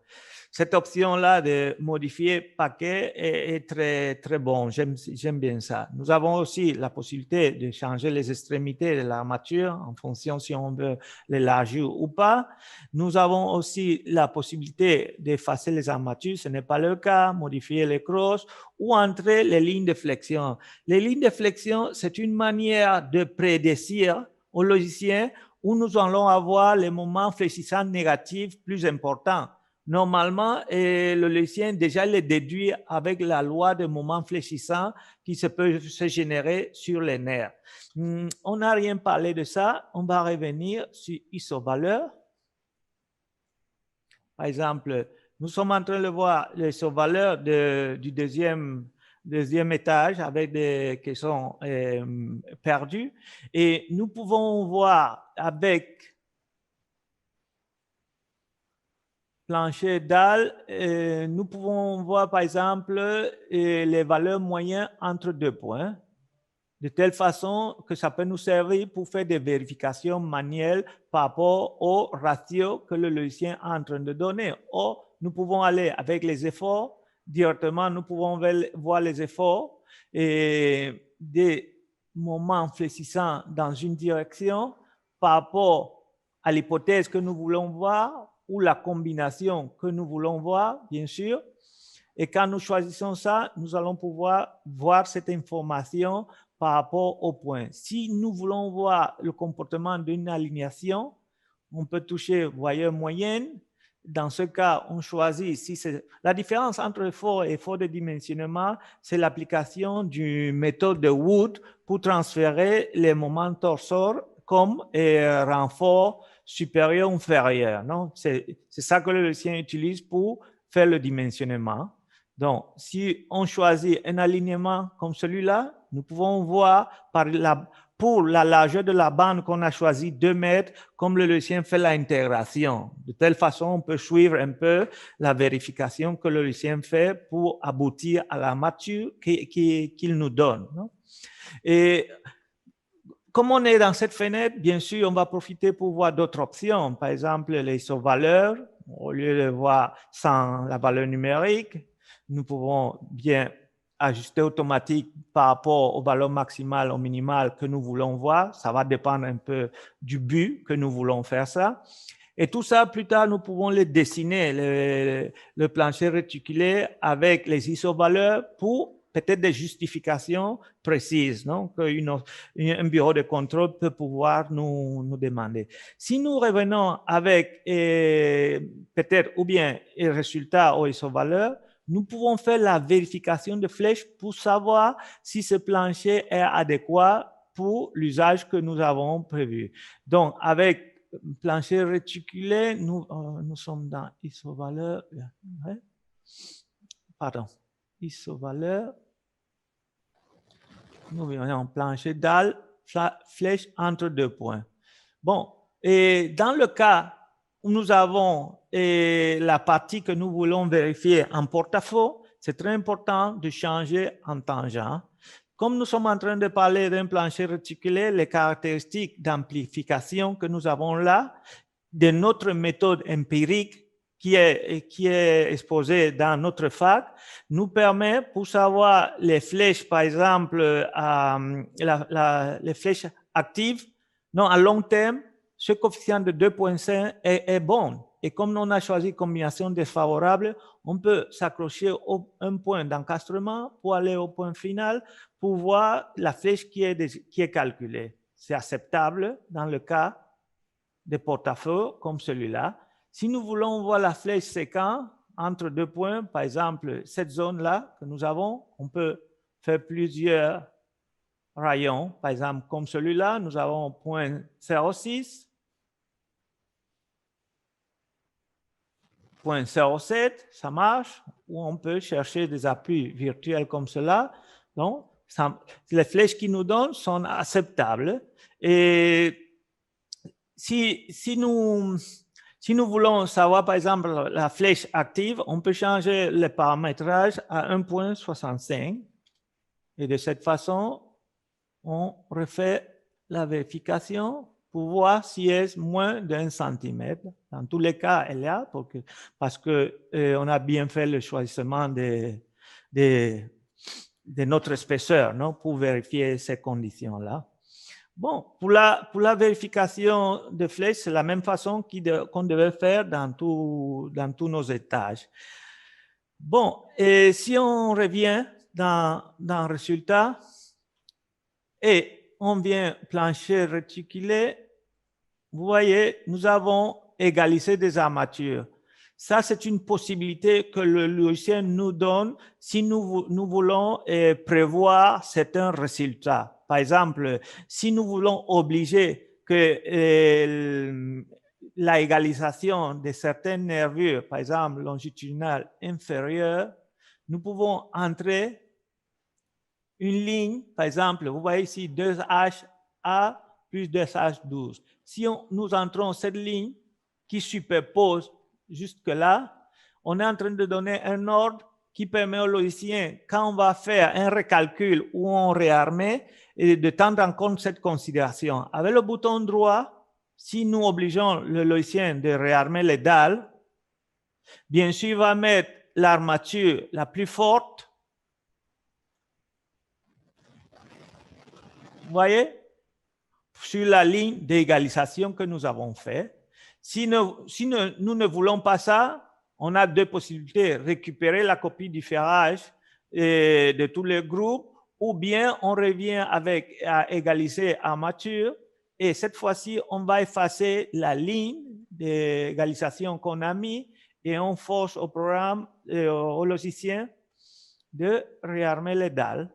Cette option-là de modifier paquet est très, très bon. J'aime bien ça. Nous avons aussi la possibilité de changer les extrémités de l'armature en fonction si on veut l'élargir ou pas. Nous avons aussi la possibilité d'effacer les armatures. Ce n'est pas le cas. Modifier les crosses ou entrer les lignes de flexion. Les lignes de flexion, c'est une manière de prédire au logiciel où nous allons avoir les moments fléchissants négatifs plus importants. Normalement, le logiciel déjà les déduit avec la loi des moments fléchissants qui peut se générer sur les nerfs. On n'a rien parlé de ça. On va revenir sur isovaleur. Par exemple, nous sommes en train de voir les isovaleurs du deuxième étage avec des qui sont perdus. Et nous pouvons voir avec plancher dalle, nous pouvons voir par exemple les valeurs moyennes entre 2 points, de telle façon que ça peut nous servir pour faire des vérifications manuelles par rapport au ratio que le logiciel est en train de donner. Ou nous pouvons aller avec les efforts, directement nous pouvons voir les efforts et des moments fléchissants dans une direction par rapport à l'hypothèse que nous voulons voir ou la combinaison que nous voulons voir, bien sûr. Et quand nous choisissons ça, nous allons pouvoir voir cette information par rapport au point. Si nous voulons voir le comportement d'une alignation, on peut toucher voyeur moyenne. Dans ce cas, on choisit si c'est la différence entre effort et effort de dimensionnement, c'est l'application d'une méthode de Wood pour transférer les moments torseurs comme renfort supérieur ou inférieur. C'est ça que le logiciel utilise pour faire le dimensionnement. Donc, si on choisit un alignement comme celui-là, nous pouvons voir pour la largeur de la bande qu'on a choisi 2 mètres, comme le logiciel fait l'intégration. De telle façon, on peut suivre un peu la vérification que le logiciel fait pour aboutir à la mature qu'il nous donne. Et comme on est dans cette fenêtre, bien sûr, on va profiter pour voir d'autres options. Par exemple, les isovaleurs, au lieu de voir sans la valeur numérique, nous pouvons bien ajuster automatique par rapport aux valeurs maximales ou minimales que nous voulons voir. Ça va dépendre un peu du but que nous voulons faire ça. Et tout ça, plus tard, nous pouvons le dessiner, le plancher réticulé avec les isovaleurs pour peut-être des justifications précises, non, qu'un bureau de contrôle peut pouvoir nous demander. Si nous revenons avec peut-être ou bien les résultats aux isovaleurs, nous pouvons faire la vérification de flèches pour savoir si ce plancher est adéquat pour l'usage que nous avons prévu. Donc, avec plancher réticulé, nous sommes dans isovaleur. Pardon, isovaleur. Nous voyons plancher dalle, flèche entre 2 points. Bon, et dans le cas où nous avons la partie que nous voulons vérifier en porte-à-faux, c'est très important de changer en tangent. Comme nous sommes en train de parler d'un plancher réticulé, les caractéristiques d'amplification que nous avons là, de notre méthode empirique qui est exposée dans notre fac, nous permet pour savoir les flèches, par exemple, les flèches actives, non, à long terme, ce coefficient de 2,5 est bon. Et comme on a choisi combinaison défavorable, on peut s'accrocher à un point d'encastrement pour aller au point final pour voir la flèche qui est calculée. C'est acceptable dans le cas des porte-à-faux comme celui-là. Si nous voulons voir la flèche séquente entre 2 points, par exemple, cette zone-là que nous avons, on peut faire plusieurs rayons. Par exemple, comme celui-là, nous avons 0,06, 0,07, ça marche, ou on peut chercher des appuis virtuels comme cela. Donc, les flèches qui nous donnent sont acceptables. Et si nous voulons savoir, par exemple, la flèche active, on peut changer le paramétrage à 1,65. Et de cette façon, on refait la vérification pour voir si est moins d'1 centimètre. Dans tous les cas, elle est là parce que on a bien fait le choisissement de notre épaisseur, non, pour vérifier ces conditions-là. Bon, pour la vérification de flèche, c'est la même façon qu'on devait faire dans tous nos étages. Bon, et si on revient dans le résultat et on vient plancher réticulé, vous voyez, nous avons égalisé des armatures. Ça, c'est une possibilité que le logiciel nous donne si nous voulons prévoir certains résultats. Par exemple, si nous voulons obliger que la égalisation de certaines nervures, par exemple longitudinales inférieures, nous pouvons entrer une ligne, par exemple, vous voyez ici 2HA plus 2H12. Si nous entrons cette ligne qui superpose jusque-là, on est en train de donner un ordre qui permet au logicien, quand on va faire un recalcul ou on réarmer, de prendre en compte cette considération. Avec le bouton droit, si nous obligeons le logicien de réarmer les dalles, bien sûr, il va mettre l'armature la plus forte. Vous voyez, sur la ligne d'égalisation que nous avons fait. Si nous ne voulons pas ça, on a deux possibilités, récupérer la copie du ferrage de tous les groupes, ou bien on revient à égaliser armature, et cette fois-ci, on va effacer la ligne d'égalisation qu'on a mis, et on force au programme, au logicien, de réarmer les dalles.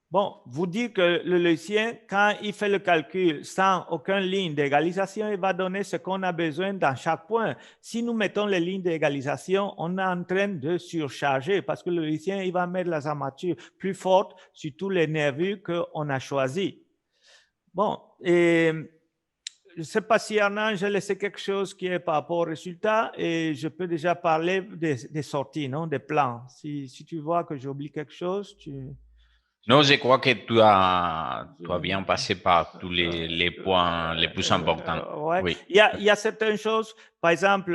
Bon, vous dites que le logicien, quand il fait le calcul sans aucune ligne d'égalisation, il va donner ce qu'on a besoin dans chaque point. Si nous mettons les lignes d'égalisation, on est en train de surcharger parce que le logicien, il va mettre les armatures plus fortes sur tous les nervures qu'on a choisis. Bon, et je ne sais pas si Hernan, j'ai laissé quelque chose qui est par rapport au résultat et je peux déjà parler des sorties, non, des plans. Si tu vois que j'oublie quelque chose, Non, je crois que tu as bien passé par tous les points les plus importants. Ouais. Oui. Il y a certaines choses, par exemple,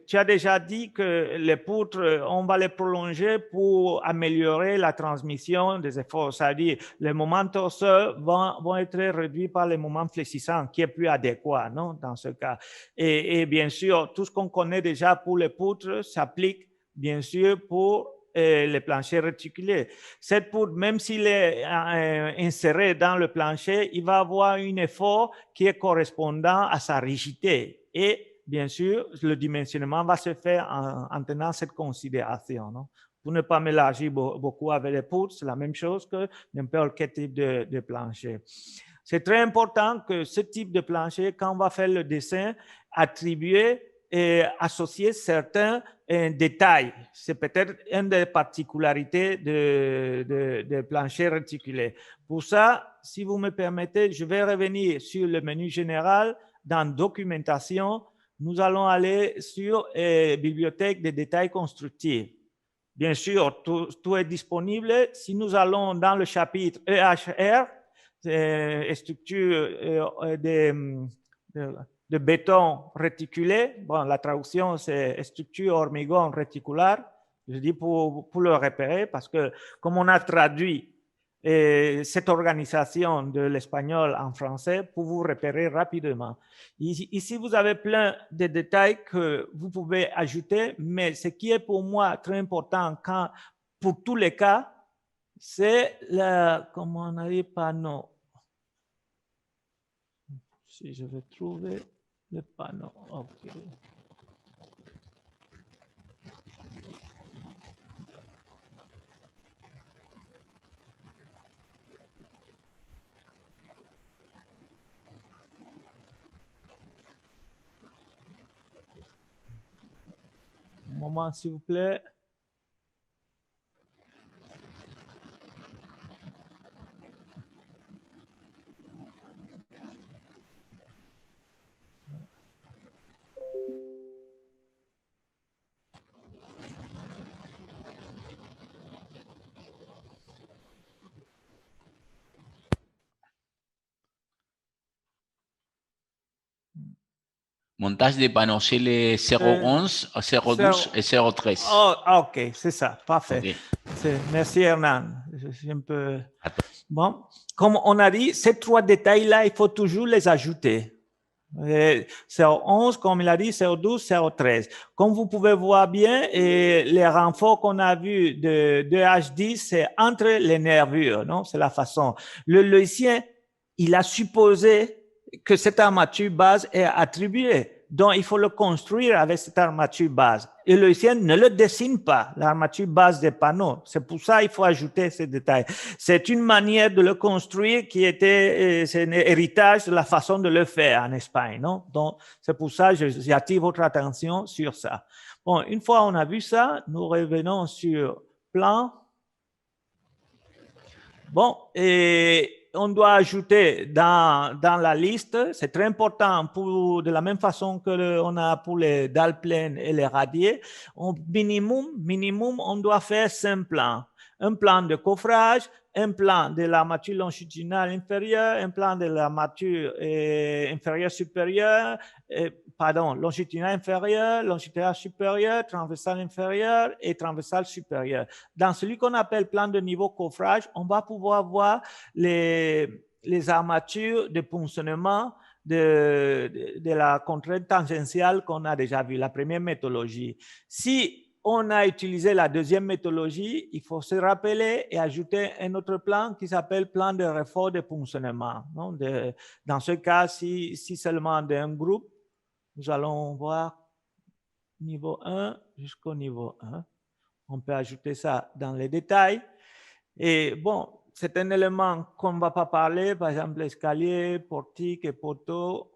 tu as déjà dit que les poutres, on va les prolonger pour améliorer la transmission des efforts, c'est-à-dire les moments torseurs vont être réduits par les moments fléchissants, qui est plus adéquat, non, dans ce cas. Et bien sûr, tout ce qu'on connaît déjà pour les poutres s'applique, bien sûr, pour les planchers réticulés. Cette poutre, même s'il est inséré dans le plancher, il va avoir un effort qui est correspondant à sa rigidité. Et bien sûr, le dimensionnement va se faire en tenant cette considération. Non? Pour ne pas mélanger beaucoup avec les poutres, c'est la même chose que n'importe quel type de plancher. C'est très important que ce type de plancher, quand on va faire le dessin, attribuer et associer certains détails. C'est peut-être une des particularités de plancher réticulé. Pour ça, si vous me permettez, je vais revenir sur le menu général. Dans documentation, nous allons aller sur bibliothèque des détails constructifs. Bien sûr, tout est disponible. Si nous allons dans le chapitre EHR, structure de béton réticulé. Bon, la traduction, c'est structure hormigón réticulaire. Je dis pour le repérer parce que comme on a traduit cette organisation de l'espagnol en français, pour vous repérer rapidement. Ici, vous avez plein de détails que vous pouvez ajouter, mais ce qui est pour moi très important pour tous les cas, c'est comment on a dit, panneau. Si je vais trouver le panneau, ok. Un moment, s'il vous plaît. Montage des panneaux, c'est les 011, 012 et 013. Oh, ok, c'est ça, parfait. Okay. Merci Hernan. Je suis un peu... Bon, comme on a dit, ces trois détails-là, il faut toujours les ajouter. 011, comme il a dit, 012, 013. Comme vous pouvez voir bien, et les renforts qu'on a vus de H10, c'est entre les nervures, non? C'est la façon. Le logicien, il a supposé que cette armature base est attribuée. Donc, il faut le construire avec cette armature base. Et le logicien ne le dessine pas, l'armature base des panneaux. C'est pour ça qu'il faut ajouter ces détails. C'est une manière de le construire qui était, c'est un héritage de la façon de le faire en Espagne, non? Donc, c'est pour ça que j'attire votre attention sur ça. Bon, une fois on a vu ça, nous revenons sur plan. Bon, et on doit ajouter dans la liste, c'est très important pour, de la même façon que on a pour les dalles pleines et les radiers, au minimum, on doit faire 5 plans. Un plan de coffrage, un plan de l'armature longitudinale inférieure, un plan de l'armature inférieure supérieure, longitudinale inférieure, longitudinale supérieure, transversale inférieure et transversale supérieure. Dans celui qu'on appelle plan de niveau coffrage, on va pouvoir voir les armatures de ponctionnement de la contrainte tangentiale qu'on a déjà vu, la première méthodologie. Si on a utilisé la deuxième méthodologie, il faut se rappeler et ajouter un autre plan qui s'appelle plan de renfort de ponctionnement. Non? Dans ce cas, si seulement d'un groupe, nous allons voir niveau 1 jusqu'au niveau 1. On peut ajouter ça dans les détails. Et bon, c'est un élément qu'on ne va pas parler, par exemple l'escalier, portique et poteau.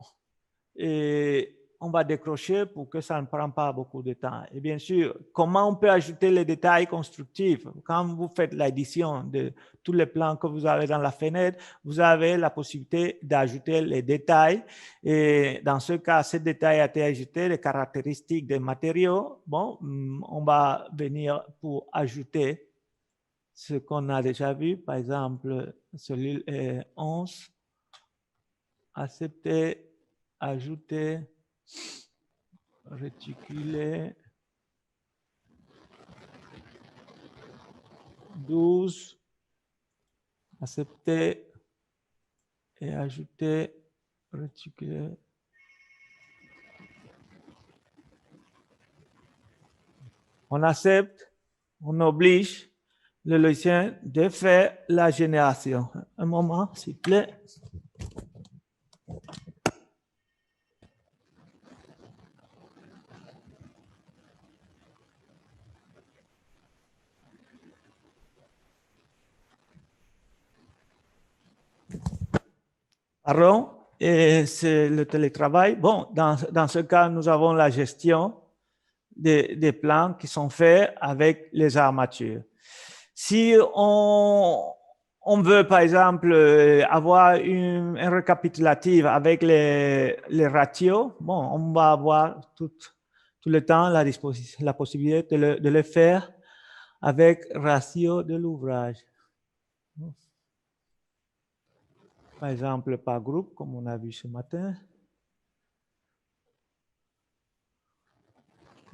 Et on va décrocher pour que ça ne prenne pas beaucoup de temps. Et bien sûr, comment on peut ajouter les détails constructifs? Quand vous faites l'addition de tous les plans que vous avez dans la fenêtre, vous avez la possibilité d'ajouter les détails. Et dans ce cas, ces détails ont été ajoutés, les caractéristiques des matériaux. Bon, on va venir pour ajouter ce qu'on a déjà vu. Par exemple, celui 11, accepter, ajouter, réticuler, 12, accepter et ajouter, réticuler. On accepte, on oblige le logicien de faire la génération. Un moment, s'il vous plaît. Pardon, et c'est le télétravail. Bon, dans ce cas, nous avons la gestion des plans qui sont faits avec les armatures. Si on veut, par exemple, avoir un récapitulatif avec les ratios, bon, on va avoir tout le temps la possibilité de le faire avec ratio de l'ouvrage. Par exemple, par groupe, comme on a vu ce matin.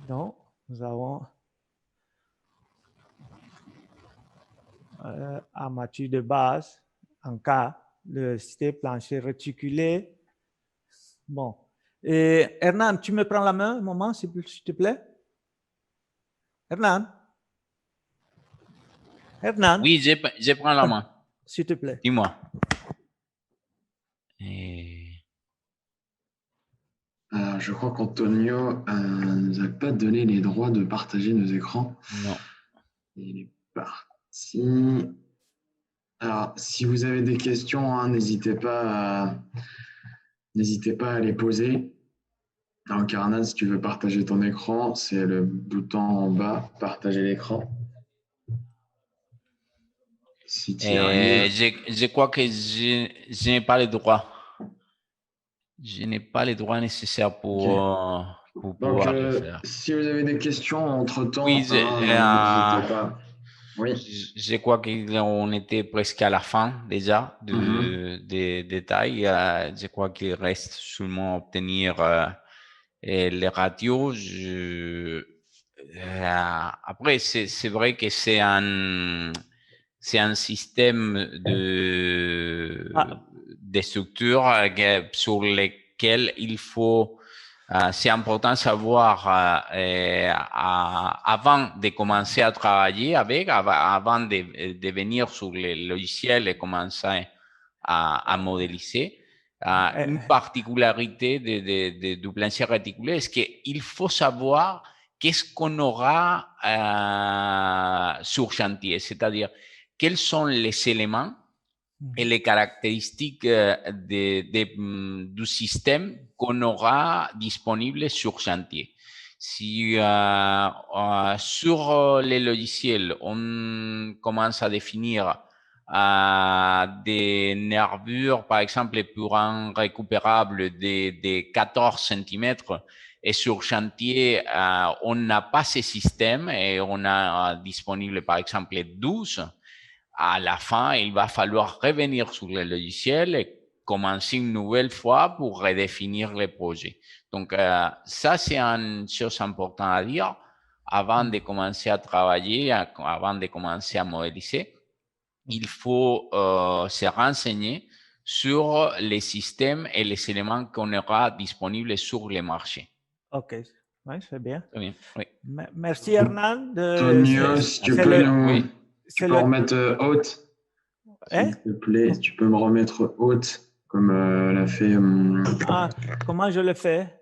Donc, nous avons armature de base, en cas de cité plancher réticulé. Bon. Et Hernan, tu me prends la main un moment, s'il te plaît? Hernan? Hernan? Oui, je prends la main. S'il te plaît. Dis-moi. Je crois qu'Antonio ne nous a pas donné les droits de partager nos écrans. Non. Il est parti. Alors, si vous avez des questions, hein, n'hésitez pas à les poser. Donc, Arnan, si tu veux partager ton écran, c'est le bouton en bas, partager l'écran. Si tu y arrives. Je crois que je n'ai pas les droits. Je n'ai pas les droits nécessaires pour pouvoir le faire. Si vous avez des questions entre-temps, oui, n'hésitez pas. Oui. Je crois qu'on était presque à la fin déjà des détails. Je crois qu'il reste seulement obtenir Et les radios, après, c'est vrai que c'est un système de structures sur lesquelles il faut, c'est important de savoir avant de commencer à travailler avec, avant de venir sur les logiciels et commencer à modéliser. Une particularité du plancher réticulé, c'est qu'il faut savoir qu'est-ce qu'on aura sur chantier, c'est-à-dire quels sont les éléments et les caractéristiques du système qu'on aura disponible sur chantier. Si sur les logiciels, on commence à définir des nervures, par exemple, pour un récupérable de 14 cm, et sur chantier, on n'a pas ce système et on a disponible, par exemple, 12. À la fin, il va falloir revenir sur le logiciel et commencer une nouvelle fois pour redéfinir le projet. Donc, ça, c'est une chose importante à dire avant de commencer à travailler, avant de commencer à modéliser. Il faut se renseigner sur les systèmes et les éléments qu'on aura disponibles sur le marché. OK, oui, c'est bien. Très bien, oui. Merci, Hernan. Antonio, si tu peux remettre haute, s'il te plaît. Tu peux me remettre haute, comme l'a fait. Comment je le fais?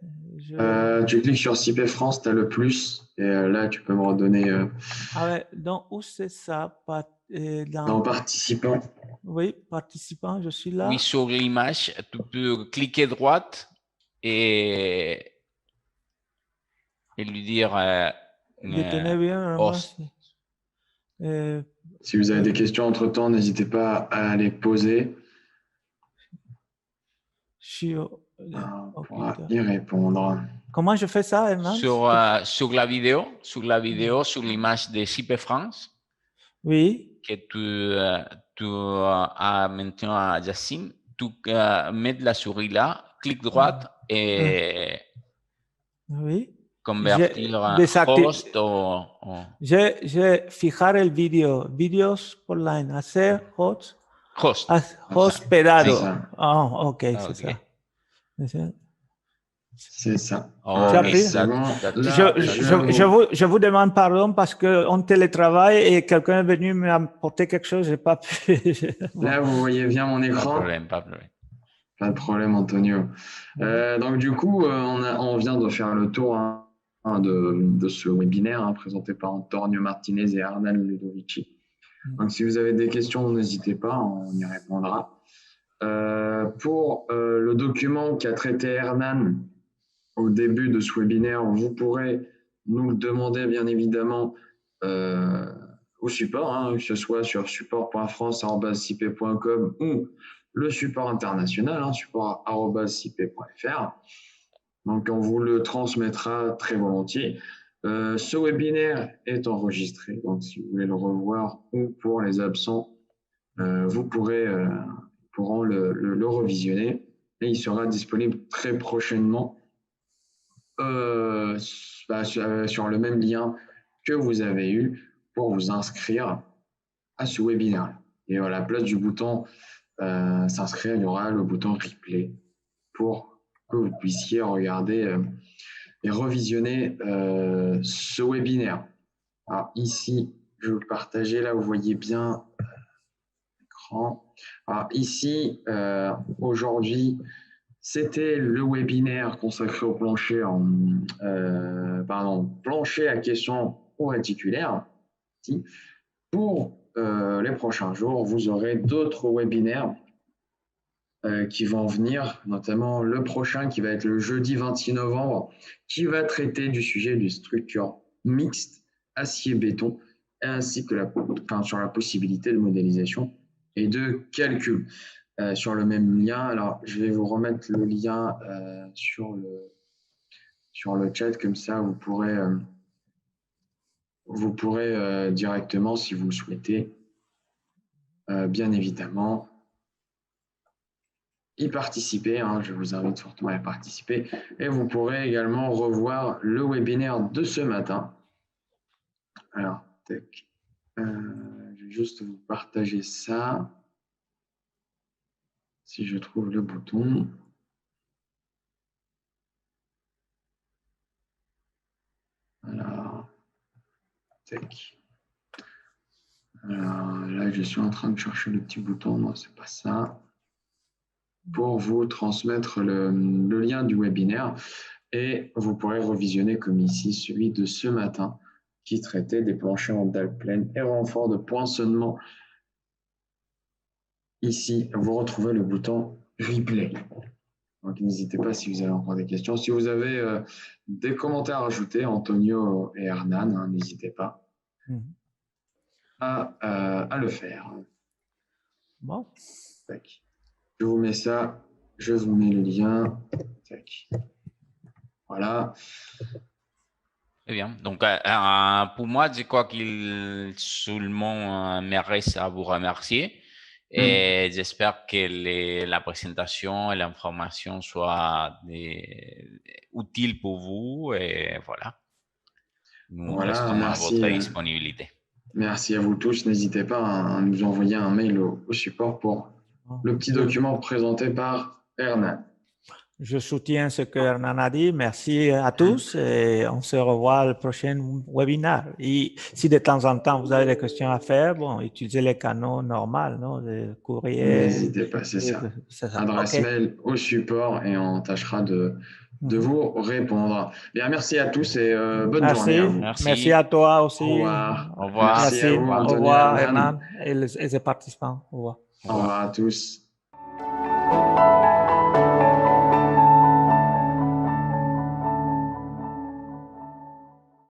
Tu cliques sur CIP France, tu as le plus, et là, tu peux me redonner. Ah ouais, donc où c'est ça? Dans participant. Oui, participant, je suis là. Oui, sur l'image, tu peux cliquer droite et lui dire Détenez bien. Si vous avez des questions entre-temps, n'hésitez pas à les poser. On pourra y répondre. Comment je fais ça, Hernan? Sur la vidéo, sur l'image de CIP France. Oui. Que tu as maintenant à Yacine, tu mets la souris là, clic droite et oui. convertir host o... J'ai fijar el video, videos online, hacer host. Hospedado. Oh, ok, c'est ça. C'est ça. Okay. Je vous demande pardon parce qu'on télétravaille et quelqu'un est venu m'apporter quelque chose, j'ai pas pu. Là, vous voyez bien mon écran. Pas de problème, Antonio. Donc, du coup, on vient de faire le tour de ce webinaire présenté par Antonio Martinez et Hernan Ludovici. Donc, si vous avez des questions, n'hésitez pas, on y répondra. Pour le document qu'a traité Hernan au début de ce webinaire, vous pourrez nous le demander, bien évidemment, au support, que ce soit sur support.france@cip.com ou le support international, support@cip.fr. Donc, on vous le transmettra très volontiers. Ce webinaire est enregistré, donc si vous voulez le revoir ou pour les absents, vous pourront le revisionner et il sera disponible très prochainement sur le même lien que vous avez eu pour vous inscrire à ce webinaire. Et à la place du bouton s'inscrire, il y aura le bouton replay pour que vous puissiez regarder et revisionner ce webinaire. Alors ici, je vais vous partager, là vous voyez bien l'écran. Alors ici, aujourd'hui, c'était le webinaire consacré au plancher plancher à questions ou réticulaires. Pour les prochains jours, vous aurez d'autres webinaires qui vont venir, notamment le prochain qui va être le jeudi 26 novembre, qui va traiter du sujet des structures mixtes acier-béton, ainsi que sur la possibilité de modélisation et de calcul. Sur le même lien, alors je vais vous remettre le lien sur le chat, comme ça vous pourrez directement, si vous le souhaitez, bien évidemment, y participer. Hein, je vous invite fortement à y participer. Et vous pourrez également revoir le webinaire de ce matin. Alors, je vais juste vous partager ça. Si je trouve le bouton. Alors, alors, là, je suis en train de chercher le petit bouton. Non, c'est pas ça. Pour vous transmettre le lien du webinaire. Et vous pourrez revisionner comme ici celui de ce matin qui traitait des planchers en dalle pleine et renfort de poinçonnement. Ici, vous retrouvez le bouton replay. Donc, n'hésitez pas si vous avez encore des questions. Si vous avez des commentaires à ajouter, Antonio et Hernan, hein, n'hésitez pas à le faire. Bon. Tac. Je vous mets ça, je vous mets le lien. Tac. Voilà. Très bien. Donc, pour moi, je crois qu'il seulement me reste à vous remercier. Et j'espère que la présentation et l'information soient utiles pour vous. Et voilà. Nous restons à votre disponibilité. Merci à vous tous. N'hésitez pas à nous envoyer un mail au support pour le petit document présenté par Hernan. Je soutiens ce que Hernan a dit. Merci à tous et on se revoit le prochain webinaire. Et si de temps en temps vous avez des questions à faire, bon, utilisez les canaux normaux, non, le courrier. N'hésitez pas, c'est ça. Adresse mail au support et on tâchera de vous répondre. Bien, merci à tous et bonne journée à vous. Merci à toi aussi. Au revoir. Au revoir. Merci à vous, Au revoir, Hernan et les participants. Au revoir. Au revoir à tous.